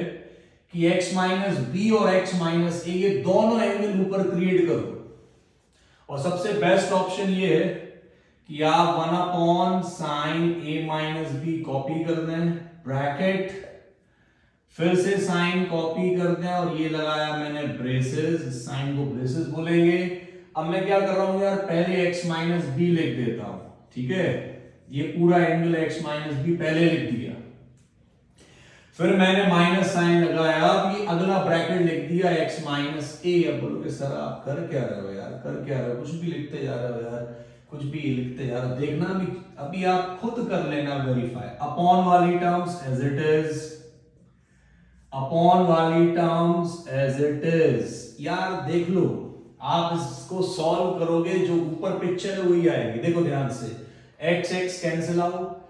कि x माइनस बी और x माइनस ए, ये दोनों एंगल ऊपर क्रिएट करो। और सबसे बेस्ट ऑप्शन ये है कि आप 1 upon sine A minus B copy कर दें, ब्रैकेट, फिर से साइन कॉपी कर दें, और ये लगाया मैंने ब्रेसेस, साइन को ब्रेसेस बोलेंगे। अब मैं क्या कर रहा हूं यार, पहले x माइनस बी लिख देता हूं। ठीक है, ये पूरा एंगल x माइनस बी पहले लिख दिया, फिर मैंने माइनस साइन लगाया, अब ये अगला ब्रैकेट लिख दिया x माइनस ए। अब बोलोगे सर आप कर क्या रहे हो यार, कर क्या रहे हो, कुछ भी लिखते जा रहे हो यार, कुछ भी लिखते जा रहे हो। देखना अभी आप खुद कर लेना वेरीफाई। अपॉन वाली terms as it is, upon वाली टर्म्स एज इट इज। यार देख लो, आप इसको सॉल्व करोगे जो ऊपर पिक्चर है वही आएगी। देखो ध्यान से, X X cancel out,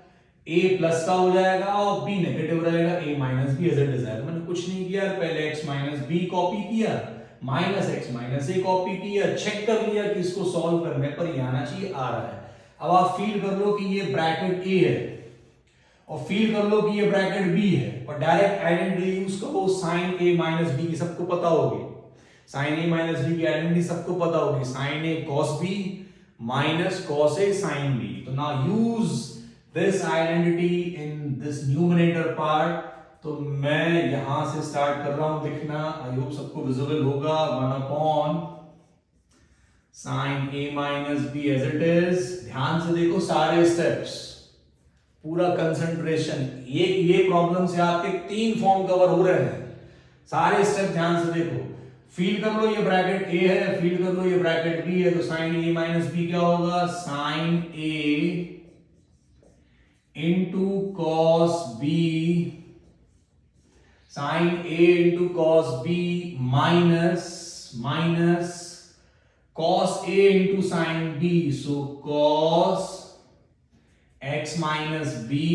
A plus का हो जाएगा और बी नेगेटिव रहेगा, A minus B as it is आएगा। मैंने कुछ नहीं किया, पहले एक्स माइनस बी कॉपी किया, minus X minus A copy किया, चेक कर लिया कि इसको सॉल्व करने पर ये आना चाहिए, आ रहा है। अब आप फील कर लो कि ये ब्रैकेट ए है और फील कर लो कि ये ब्रैकेट बी है और डायरेक्ट आइडेंटिटी यूज करो, साइन ए माइनस बी की सबको पता होगी, साइन ए माइनस बी की आइडेंटिटी सबको पता होगी, साइन ए कॉस बी माइनस कॉस ए साइन बी। तो now use this identity in this numerator part. तो मैं यहां से स्टार्ट कर रहा हूं लिखना, आई होप सबको विजिबल होगा, 1 sine A minus B as it is. ध्यान से देखो सारे स्टेप्स, पूरा कंसंट्रेशन, ये प्रॉब्लम से आपके 3 फॉर्म कवर हो रहे हैं, सारे स्टेप ध्यान से देखो। फील कर लो ये ब्रैकेट ए है, फील कर लो ये ब्रैकेट बी है, तो साइन ए माइनस बी क्या होगा, sine A into cos B, sine A into cos B minus cos A into sine B, so cos x minus B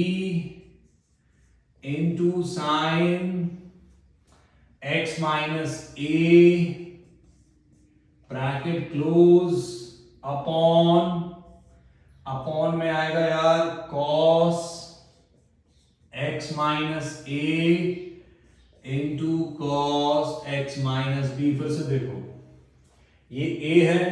into sine x minus A, bracket close, upon में आएगा यार cos x minus A into cos x minus B. फिर से देखो, ये a है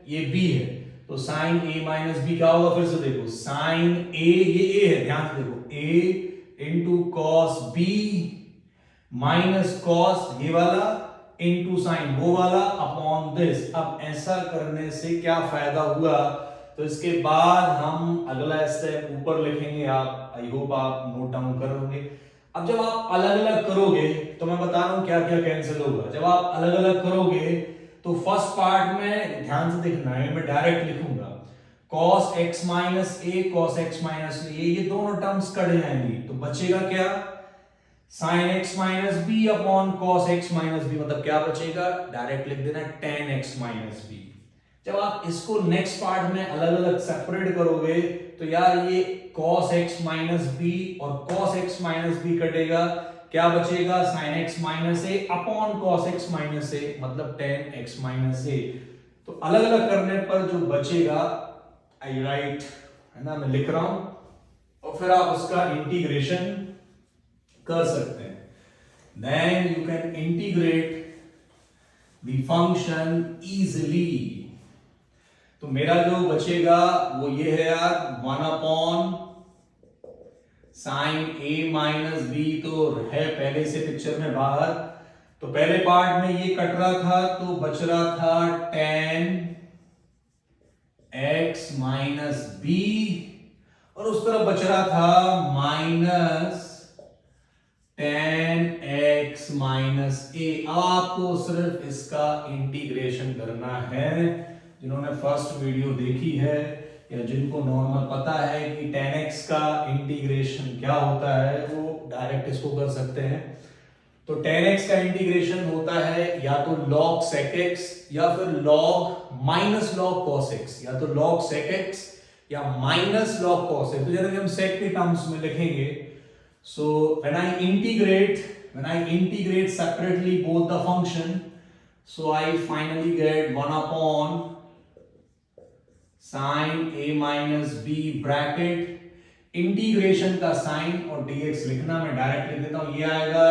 ये b है, तो साइन a माइनस बी क्या होगा, फिर से देखो साइन a, ये a है, ध्यान से देखो, a into cos b minus cos ये वाला इंटू साइन वो वाला अपॉन दिस। अब ऐसा करने से क्या फायदा हुआ, तो इसके बाद हम अगला स्टेप ऊपर लिखेंगे, आप आई होप आप नोट डाउन करोगे। अब जब आप अलग अलग करोगे तो मैं बता रहा हूं क्या क्या कैंसिल होगा। जब आप अलग अलग करोगे तो फर्स्ट पार्ट में ध्यान से देखना है, मैं डायरेक्ट लिखूंगा cos x माइनस ए cos x माइनस ए, ये दोनों टर्म्स कट जाएंगी, तो बचेगा क्या, sin x minus B upon cos x minus B, मतलब क्या बचेगा, डायरेक्ट लिख देना tan x माइनस बी। जब आप इसको नेक्स्ट पार्ट में अलग अलग सेपरेट करोगे तो यार ये cos x माइनस बी और cos x माइनस बी कटेगा, क्या बचेगा, sin x माइनस ए अपॉन cos x माइनस ए, मतलब tan x माइनस ए। तो अलग अलग करने पर जो बचेगा, आई राइट है ना, मैं लिख रहा हूं, और फिर आप उसका इंटीग्रेशन कर सकते हैं। Then you can integrate the function easily. तो मेरा जो बचेगा वो ये है यार, 1 upon sine A minus B, तो है पहले से पिक्चर में बाहर, तो पहले पार्ट में ये कट रहा था तो बच रहा था tan x माइनस बी, और उस तरफ बच रहा था माइनस tan x माइनस ए। अब आपको सिर्फ इसका इंटीग्रेशन करना है। जिन्होंने फर्स्ट वीडियो देखी है या जिनको नॉर्मल पता है कि tan x का इंटीग्रेशन क्या होता है, वो डायरेक्ट इसको कर सकते हैं। तो tan x का इंटीग्रेशन होता है या तो log sec x या फिर log minus log cos x, या तो log sec x या माइनस log cos x। तो जैसे हम sec के टर्म्स में लिखेंगे, so when I integrate separately both the function, so I finally get 1 upon sin a minus b bracket integration का साइन और dx लिखना, मैं डायरेक्ट लिख देता हूं, ये आएगा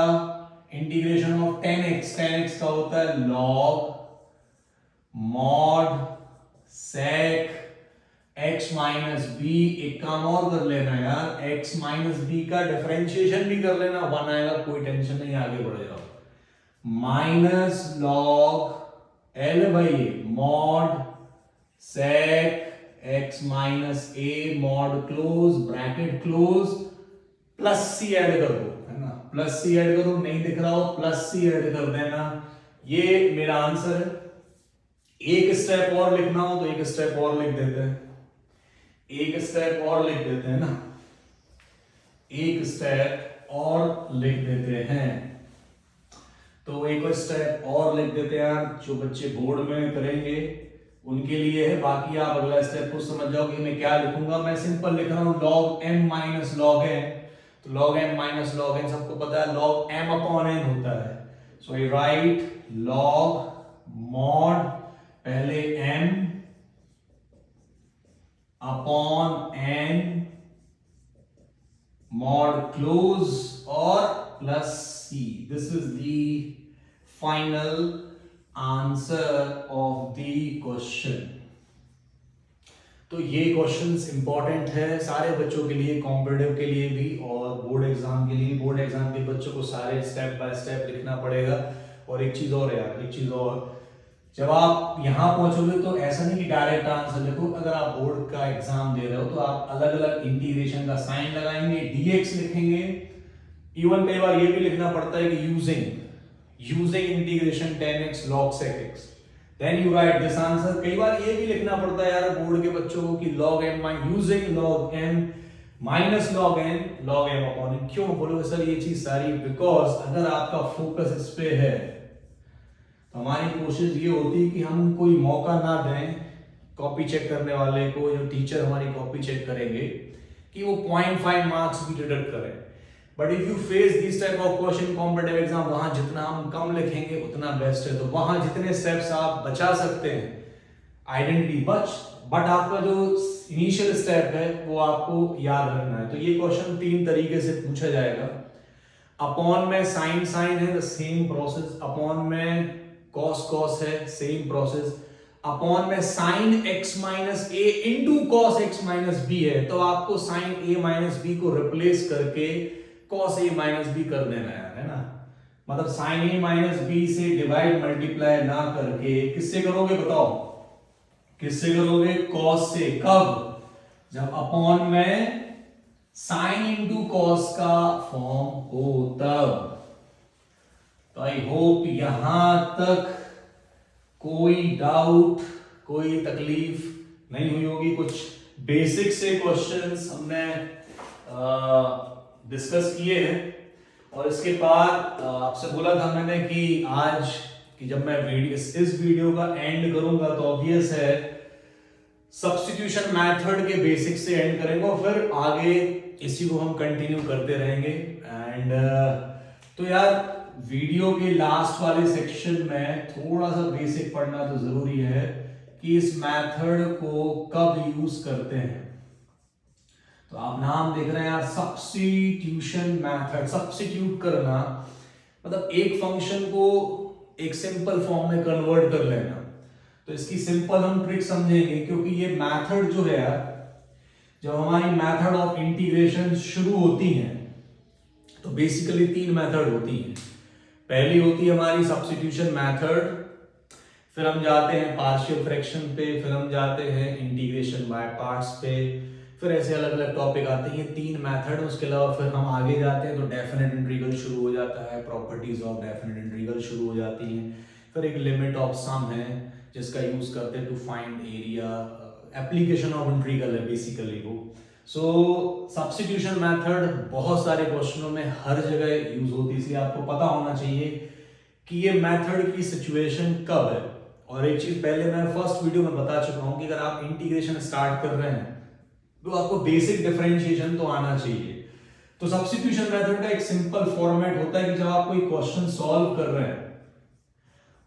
इंटीग्रेशन ऑफ tan x का होता है log mod sec x minus B. एक काम और कर लेना यार, x माइनस बी का डिफरेंशिएशन भी कर लेना, 1 आएगा, कोई टेंशन नहीं, आगे बढ़ जाओ, minus log L by mod sec x minus A mod close bracket close, plus C add कर दो, है ना, प्लस सी ऐड करो, नहीं दिख रहा हो प्लस सी ऐड कर देना, ये मेरा आंसर है। एक स्टेप और लिखना हो तो एक स्टेप और लिख देते हैं, एक स्टेप और लिख देते हैं ना, एक स्टेप और लिख देते हैं। तो एक और स्टेप और लिख देते हैं यार, जो बच्चे बोर्ड में करेंगे उनके लिए है, बाकी आप अगला स्टेप को समझ जाओगे मैं क्या लिखूंगा। मैं सिंपल लिख रहा हूं log m minus log n। तो log m minus log n सबको पता है log m अपॉन n होता है। So I right log mod पहले m upon n mod close और plus c। This is the final answer of the question. तो ये क्वेश्चंस इंपॉर्टेंट है सारे बच्चों के लिए, कॉम्पिटिटिव के लिए भी और बोर्ड एग्जाम के लिए। बोर्ड एग्जाम के बच्चों को सारे स्टेप बाय स्टेप लिखना पड़ेगा। और एक चीज और यार, एक चीज और, जब आप यहां पहुंचोगे तो ऐसा नहीं कि डायरेक्ट आंसर लिखो। अगर आप बोर्ड का एग्जाम दे रहे हो तो आप अलग अलग इंटीग्रेशन का साइन लगाएंगे, dx लिखेंगे। इवन कई बार ये भी लिखना पड़ता है कि using integration 10x log sec x, then you write this answer. कई बार ये भी लिखना पड़ता है यार बोर्ड के बच्चों को कि log m using log m minus log n log m upon n। क्यों बोलोगे सर ये चीज सारी? बिकॉज अगर आपका फोकस इस पे है तो हमारी कोशिश ये होती है कि हम कोई मौका ना दें कॉपी चेक करने वाले को, जो टीचर हमारी कॉपी चेक करेंगे, कि वो 0.5 मार्क्स भी डिडक्ट करें। But if you face this type of question competitive exam, वहां जितना हम कम लिखेंगे उतना बेस्ट है। तो वहां जितने स्टेप्स आप बचा सकते हैं आइडेंटिटी बट आपका जो इनिशियल स्टेप है वो आपको याद रखना है। तो ये क्वेश्चन 3 तरीके से पूछा जाएगा। अपॉन में साइन है, द सेम प्रोसेस। अपॉन में कॉस है, सेम प्रोसेस। अपॉन में sine x minus A into cos x minus B है, तो आपको साइन a माइनस बी को रिप्लेस करके कॉस a माइनस बी कर देना है ना। मतलब साइन a माइनस बी से डिवाइड मल्टीप्लाई ना करके किससे करोगे बताओ? किससे करोगे? कॉस से। कब? जब अपॉन में साइन इंटू कॉस का फॉर्म हो तब। तो आई होप यहां तक कोई डाउट, कोई तकलीफ नहीं हुई होगी। कुछ बेसिक से क्वेश्चंस हमने डिस्कस किए हैं। और इसके बाद आपसे बोला था मैंने कि आज कि जब मैं इस वीडियो का एंड करूंगा तो ऑब्वियस है सब्स्टिट्यूशन मेथड के बेसिक से एंड करेंगे और फिर आगे इसी को हम कंटिन्यू करते रहेंगे। एंड तो यार वीडियो के लास्ट वाले सेक्शन में थोड़ा सा बेसिक पढ़ना तो जरूरी है कि इस मेथड को कब यूज करते हैं। तो आप नाम देख रहे हैं यार, सब्स्टिट्यूशन मेथड। सब्स्टिट्यूट करना मतलब एक फंक्शन को एक सिंपल फॉर्म में कन्वर्ट कर लेना। तो इसकी सिंपल हम ट्रिक समझेंगे, क्योंकि ये मेथड जो है यार, जब हमारी मेथड ऑफ इंटीग्रेशन शुरू होती है तो बेसिकली 3 मेथड होती हैं। पहली होती है हमारी सब्स्टिट्यूशन मेथड, फिर हम जाते हैं पार्शियल फ्रैक्शन पे, फिर हम जाते हैं इंटीग्रेशन बाय पार्ट्स पे, फिर ऐसे अलग अलग टॉपिक आते हैं। ये 3 मेथड। उसके अलावा फिर हम आगे जाते हैं तो डेफिनेट इंटीग्रल शुरू हो जाता है, प्रॉपर्टीज ऑफ डेफिनेट इंटीग्रल शुरू हो जाती हैं, फिर एक लिमिट ऑफ सम है जिसका यूज करते हैं to find area. Application of integral है बेसिकली वो। सो सब्स्टिट्यूशन मेथड बहुत सारे क्वेश्चनों में हर जगह यूज होती है, इसलिए आपको पता होना चाहिए कि ये मेथड की सिचुएशन कब है। और एक चीज पहले मैं फर्स्ट वीडियो में बता चुका हूं कि अगर आप इंटीग्रेशन स्टार्ट कर रहे हैं तो आपको बेसिक डिफरेंशिएशन तो आना चाहिए। तो सब्स्टिट्यूशन मेथड का एक सिंपल फॉर्मेट होता है कि जब आप कोई क्वेश्चन सॉल्व कर रहे हैं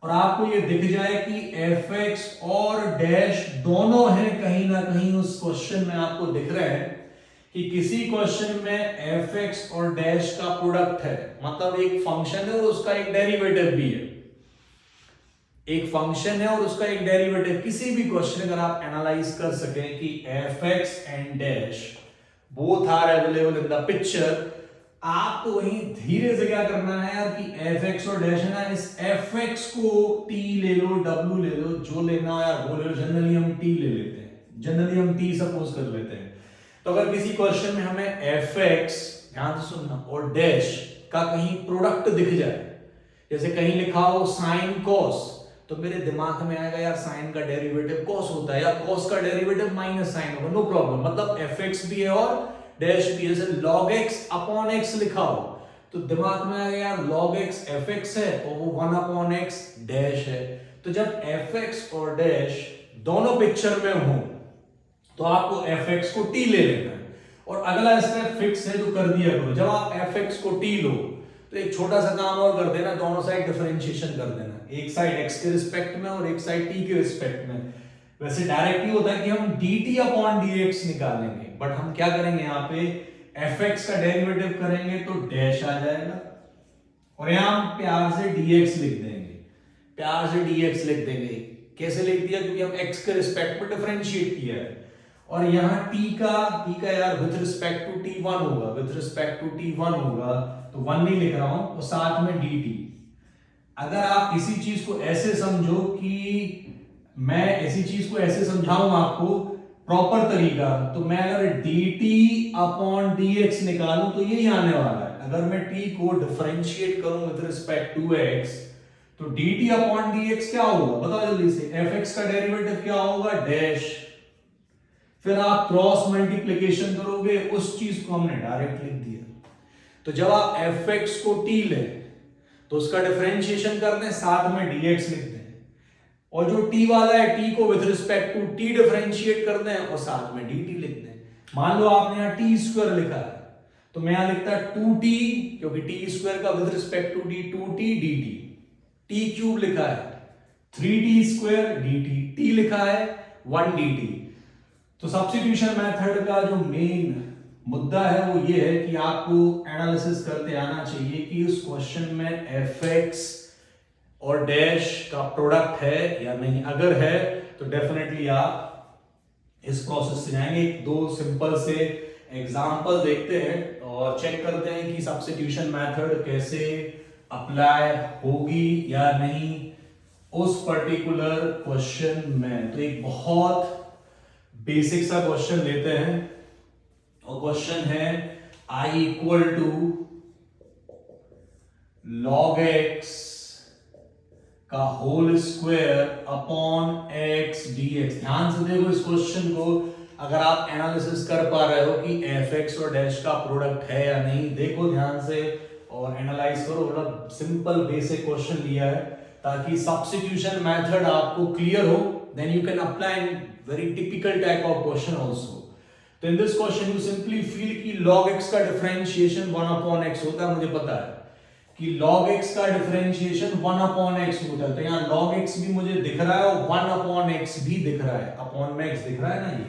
और आपको ये दिख जाए कि fx और डैश दोनों हैं कहीं ना कहीं उस क्वेश्चन में, आपको दिख रहा है कि किसी क्वेश्चन में fx और डैश का प्रोडक्ट है, मतलब एक फंक्शन है और उसका एक डेरिवेटिव भी है। एक फंक्शन है और उसका एक डेरिवेटिव। किसी भी क्वेश्चन अगर आप एनालाइज कर सकें कि fx and dash both are available in the picture, आपको वहीं धीरे से क्या करना है यार कि fx और डैश है ना, इस fx को t ले लो, w ले लो, जो लेना हो यार वो ले लो। जनरली हम t ले लेते हैं, जनरली हम t सपोज कर लेते हैं। तो अगर किसी क्वेश्चन में हमें fx, ध्यान से सुनना, और डैश का कहीं प्रोडक्ट दिख जाए, जैसे कहीं लिखा हो साइन कॉस, तो मेरे दिमाग में आएगा यार साइन का डेरिवेटिव कॉस होता है या कॉस का डेरिवेटिव माइनस साइन होगा, नो प्रॉब्लम। मतलब fx भी है और डैश भी है। जैसे log x अपॉन x लिखा हो तो दिमाग में आ गया यार log x fx है और वो 1 अपॉन x डैश है, तो जब fx और डैश दोनों पिक्चर में हो तो आपको fx को t ले लेना है, और अगला स्टेप फिक्स है तो कर दिया करो। जब आप fx को t लो तो एक छोटा सा काम और कर देना, दोनों साइड डिफरेंशिएशन कर देना, एक साइड x के रिस्पेक्ट में और एक साइड t के रिस्पेक्ट में। वैसे डायरेक्टली होता है कि हम dt अपॉन dx निकालेंगे, बट हम क्या करेंगे यहाँ पे fx का डेरिवेटिव करेंगे तो डैश आ जाएगा, और यहां हम प्यार से dx लिख देंगे, प्यार से dx लिख देंगे। कैसे लिख दिया? क्योंकि हम x के रिस्पेक्ट में डिफरेंशिएट किया है, और यहाँ t का यार विथ रिस्पेक्ट टू t1 होगा, विथ रिस्पेक्ट टू t1 होगा, तो 1 नहीं लिख रहा हूं, और साथ में dt। अगर आप किसी चीज को ऐसे समझो कि मैं ऐसी चीज को ऐसे समझाऊं आपको प्रॉपर तरीका, तो मैं अगर dt अपॉन dx निकालूं तो यही आने वाला है। अगर मैं t को डिफरेंशिएट करूं विद रिस्पेक्ट टू x, तो dt अपॉन dx क्या होगा बताओ जल्दी से? fx का डेरिवेटिव क्या होगा? डैश। फिर आप क्रॉस मल्टीप्लिकेशन करोगे, उस चीज को हमने डायरेक्ट लिख दिया। तो जब आप fx को t लें तो उसका डिफरेंशिएशन करते हैं, साथ में dx लिखते हैं, और जो t वाला है t को with respect to t differentiate करते हैं और साथ में dt लिखते हैं। मान लो आपने यहाँ t स्क्वायर लिखा है, तो मैं यहां लिखता 2t, क्योंकि t स्क्वायर का with respect to t 2t dt। t cube लिखा है 3t स्क्वायर dt, t लिखा है 1 dt। तो सब्स्टिट्यूशन मेथड का जो मेन मुद्दा है वो ये है कि आपको एनालिसिस करते आना चाहिए कि उस क्वेश्चन में fx और डैश का प्रोडक्ट है या नहीं। अगर है तो डेफिनेटली आप इस प्रोसेस से जाएंगे। एक दो सिंपल से एग्जांपल देखते हैं और चेक करते हैं कि सब्स्टिट्यूशन मेथड कैसे अप्लाई होगी या नहीं उस पर्टिकुलर क्वेश्चन में। तो एक बहुत बेसिक सा क्वेश्चन लेते हैं, और क्वेश्चन है i equal to log x का whole square upon x dx। ध्यान से देखो इस क्वेश्चन को, अगर आप एनालिसिस कर पा रहे हो कि fx और डैश का प्रोडक्ट है या नहीं, देखो ध्यान से और एनालाइज करो। मतलब सिंपल बेसिक क्वेश्चन लिया है ताकि सब्स्टिट्यूशन मेथड आपको क्लियर हो, then you can apply in very typical type of question also. तो in this question you simply feel कि log x का डिफरेंशिएशन 1 अपॉन x होता है। मुझे पता है कि log x का डिफरेंशिएशन 1 अपॉन x होता है, तो यहाँ log x भी मुझे दिख रहा है और 1 अपॉन x भी दिख रहा है, अपॉन में x दिख रहा है ना ये,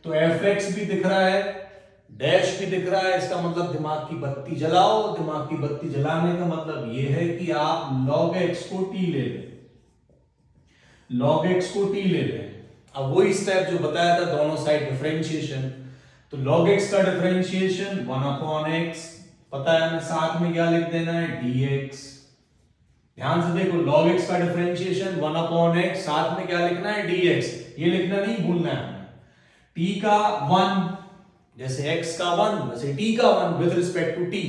तो fx भी दिख रहा है, डैश भी दिख रहा है। इसका मतलब दिमाग की बत्ती जलाओ। दिमाग की बत्ती जलाने का मतलब ये है कि आप log x को t ले लें, log x को t ले लें। अब वही स्टेप जो बताया था, दोनों साइड डिफरेंशिएशन। तो log x का डिफरेंशिएशन 1 अपॉन x पता है हमें, साथ में क्या लिख देना है? dx। ध्यान से देखो, log x का डिफरेंशिएशन 1 अपॉन x, साथ में क्या लिखना है? dx। ये लिखना नहीं भूलना है। t का 1 जैसे x का 1 वैसे t का 1 विद रिस्पेक्ट टू t,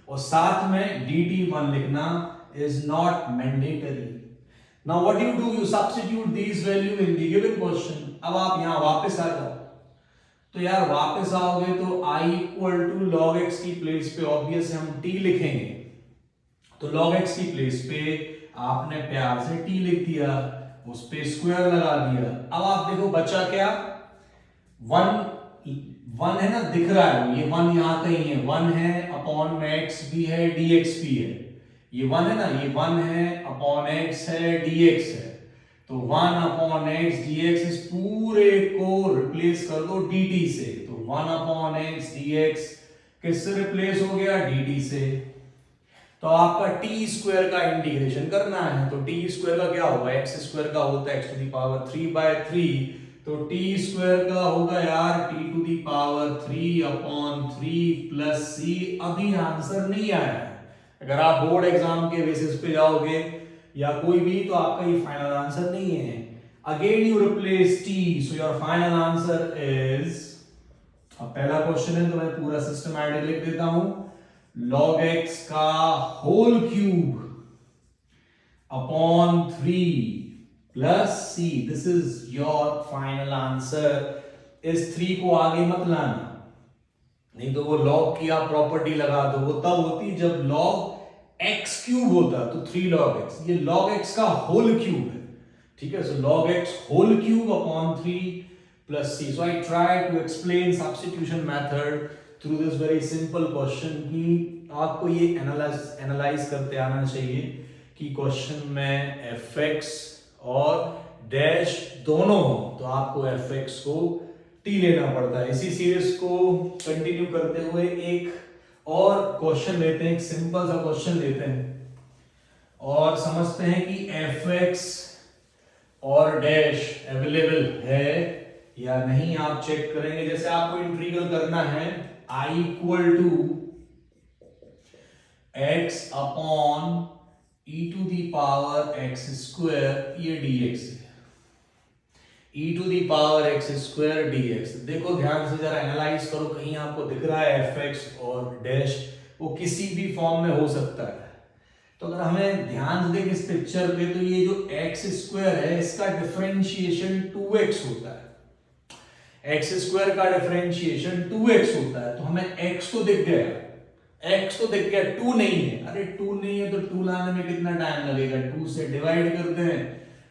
और साथ में dt1 लिखना is not mandatory. Now what you do, you substitute these value in the given question। अब आप यहां वापस आ जाओ, तो यार वापस आओगे तो i equal to log x की प्लेस पे ऑब्वियस हम t लिखेंगे, तो log x की प्लेस पे आपने प्यार से t लिख दिया, उस पे स्क्वायर लगा दिया। अब आप देखो बचा क्या? 1 है ना, दिख रहा है ये 1 यहां कहीं है, 1 है अपॉन में x भी है, dx भी है। ये 1 है ना, ये 1 है अपॉन x है, dx है, तो 1 अपॉन x dx, इस पूरे को रिप्लेस कर दो dt से, तो 1 अपॉन x dx किससे रिप्लेस हो गया? dt से। तो आपका t स्क्वायर का इंटीग्रेशन करना है, तो t स्क्वायर का क्या होगा? x स्क्वायर का होता है x टू द पावर 3/3, तो t स्क्वायर का होगा यार t to the power 3 upon 3 plus c। अभी आंसर नहीं आया है, अगर आप बोर्ड एग्जाम के बेसिस पे जाओगे या कोई भी, तो आपका ये फाइनल आंसर नहीं है। Again you replace t, so your final answer is, अब पहला क्वेश्चन है तो मैं पूरा सिस्टमैटिक लिख देता हूं, log x का whole cube upon 3 plus c, this is your final answer. इस 3 को आगे मत लाना, नहीं तो वो log की आप प्रॉपर्टी लगा दो, वो तब होती जब log x क्यूब होता, तो 3 log x, ये log x का होल क्यूब है, ठीक है। सो log x whole cube upon 3 plus c। So I try to explain substitution method through this very simple question कि आपको ये एनालाइज करते आना चाहिए कि क्वेश्चन में fx और डैश दोनों हो तो आपको fx को t लेना पड़ता है। इसी सीरीज को कंटिन्यू करते हुए एक और क्वेश्चन लेते हैं, एक सिंपल सा क्वेश्चन लेते हैं और समझते हैं कि fx और डैश अवेलेबल है या नहीं। आप चेक करेंगे, जैसे आपको इंटीग्रल करना है I equal to x upon e to the power x square, ये dx है, e to the power x square dx। देखो ध्यान से जरा एनालाइज करो, कहीं आपको दिख रहा है fx और डैश, वो किसी भी फॉर्म में हो सकता है। तो अगर हमें ध्यान से देख इस पिक्चर पे, तो ये जो x स्क्वायर है इसका डिफरेंशिएशन 2x होता है, x स्क्वायर का डिफरेंशिएशन 2x होता है। तो हमें x तो दिख गया, x तो दिख गया, 2 नहीं है। अरे 2 नहीं है तो 2 लाने में कितना टाइम लगेगा, 2 से डिवाइड करते हैं,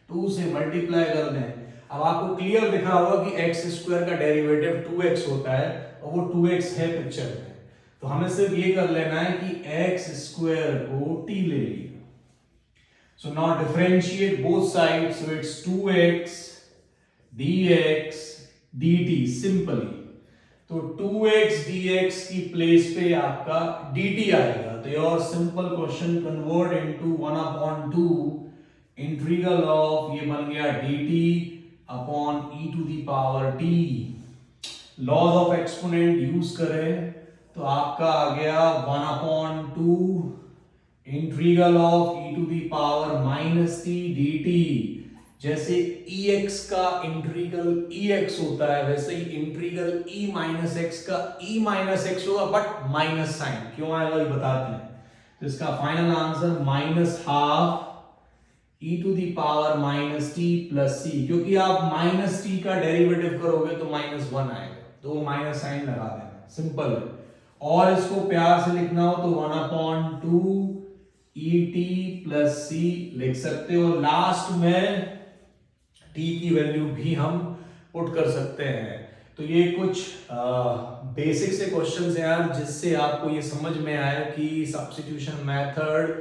2 से मल्टीप्लाई करते हैं। अब आपको क्लियर दिख रहा होगा कि x स्क्वायर का डेरिवेटिव 2x होता है और वो 2x है पिक्चर में। तो हमें सिर्फ ये कर लेना है कि x स्क्वायर को t ले लिया। So now differentiate both sides, so it's 2x dx dt simply. तो 2x dx की प्लेस पे आपका dt आएगा। तो your simple question convert into 1/2 integral of, ये बन गया dt upon e to the power t। Laws of exponent use करें तो आपका आ गया 1/2 integral of e to the power minus t dt। जैसे ex का इंटीग्रल ex होता है, वैसे ही इंटीग्रल e माइनस x का e माइनस x होगा, बट माइनस साइन क्यों आएगा ये बताते हैं। तो इसका final answer -12 e to the power minus T plus C, क्योंकि आप माइनस टी का डेरिवेटिव करोगे तो -1 आएगा, तो वो माइनस साइन लगा देना, सिंपल है। और इसको प्यार से लिखना हो तो 1/2 ई टी प्लस सी लिख सकते हो। लास्ट में t की वैल्यू भी हम पुट कर सकते हैं। तो ये कुछ बेसिक से क्वेश्चंस हैं यार, जिससे आपको ये समझ में आया कि सब्स्टिट्यूशन मेथड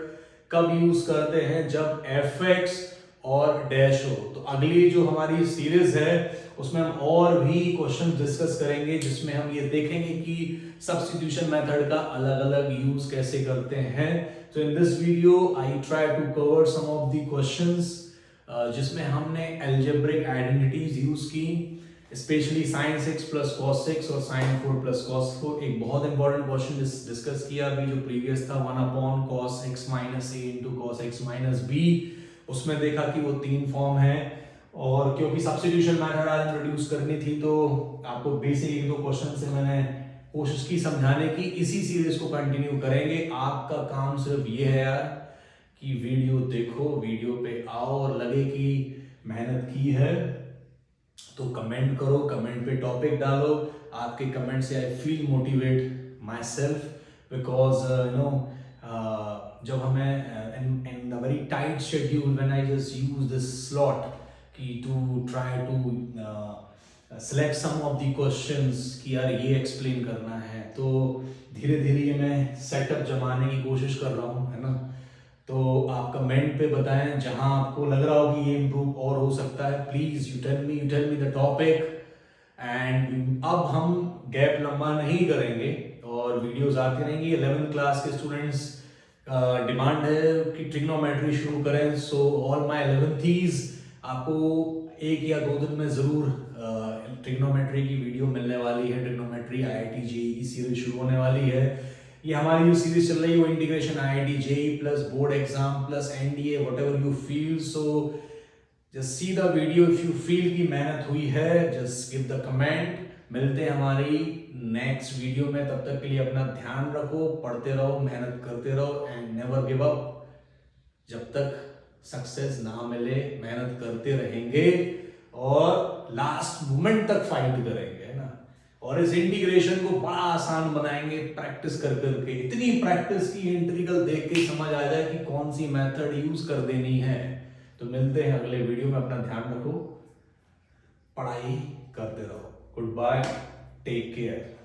कब यूज करते हैं, जब fx और डैश हो। तो अगली जो हमारी सीरीज है उसमें हम और भी क्वेश्चन डिस्कस करेंगे, जिसमें हम ये देखेंगे कि सब्स्टिट्यूशन मेथड का अलग अलग यूज कैसे करते हैं। तो in this video I try to cover some of the questions जिसमें हमने अलजेब्रिक आइडेंटिटीज यूज की, स्पेशली sin 6 प्लस cos 6 और sin 4 प्लस cos 4। एक बहुत इंपॉर्टेंट क्वेश्चन डिस्कस किया अभी जो प्रीवियस था, 1/cos x minus a into cos x minus b। उसमें देखा कि वो 3 फॉर्म है, और क्योंकि सब्स्टिट्यूशन मेथड आज इंट्रोड्यूस करनी थी तो आपको बेसिक 1-2 क्वेश्चन से मैंने कोशिश की समझाने की। इसी सीरीज को कंटिन्यू करेंगे। आपका काम सिर्फ ये है यार कि वीडियो देखो, वीडियो पे आओ और लगे कि मेहनत की है तो कमेंट करो, कमेंट पे टॉपिक डालो। आपके कमेंट से I feel motivate myself, because जब हमें in the very tight schedule when I just use this slot कि to try to select some of the questions कि यार ये एक्सप्लेन करना है, तो धीरे धीरे ये मैं सेटअप जमाने की कोशिश कर रहा हूँ, है ना। तो आप कमेंट पे बताएं जहां आपको लग रहा हो कि ये इम्प्रूव और हो सकता है। Please you tell me the topic, and अब हम गैप लंबा नहीं करेंगे और वीडियोस आती रहेंगी। 11th क्लास के स्टूडेंट्स डिमांड है कि ट्रिग्नोमेट्री शुरू करें। सो ऑल माय 11ths, आपको 1 या 2 दिन में जरूर ट्रिग्नोमेट्री की वीडियो मिलने वाली है। ट्रिग्नोमेट्री IIT JEE की सीरीज शुरू होने वाली है। ये हमारी जो सीरीज चल रही है वो integration IIT JEE plus board exam plus NDA, whatever you feel. So just see the video if you feel की मेहनत हुई है, जस्ट गिव द कमेंट। मिलते हैं हमारी नेक्स्ट वीडियो में, तब तक के लिए अपना ध्यान रखो, पढ़ते रहो, मेहनत करते रहो एंड नेवर गिव अप। जब तक सक्सेस ना मिले मेहनत करते रहेंगे और लास्ट मोमेंट तक फाइट करेंगे, है ना। और इस इंटीग्रेशन को बड़ा आसान बनाएंगे प्रैक्टिस कर करके। इतनी प्रैक्टिस की इंटीग्रल देख के समझ आ जाए कि कौन सी मेथड यूज कर देनी है। तो मिलते हैं अगले वीडियो में, अपना ध्यान रखो, पढ़ाई करते रहो। Goodbye, take care.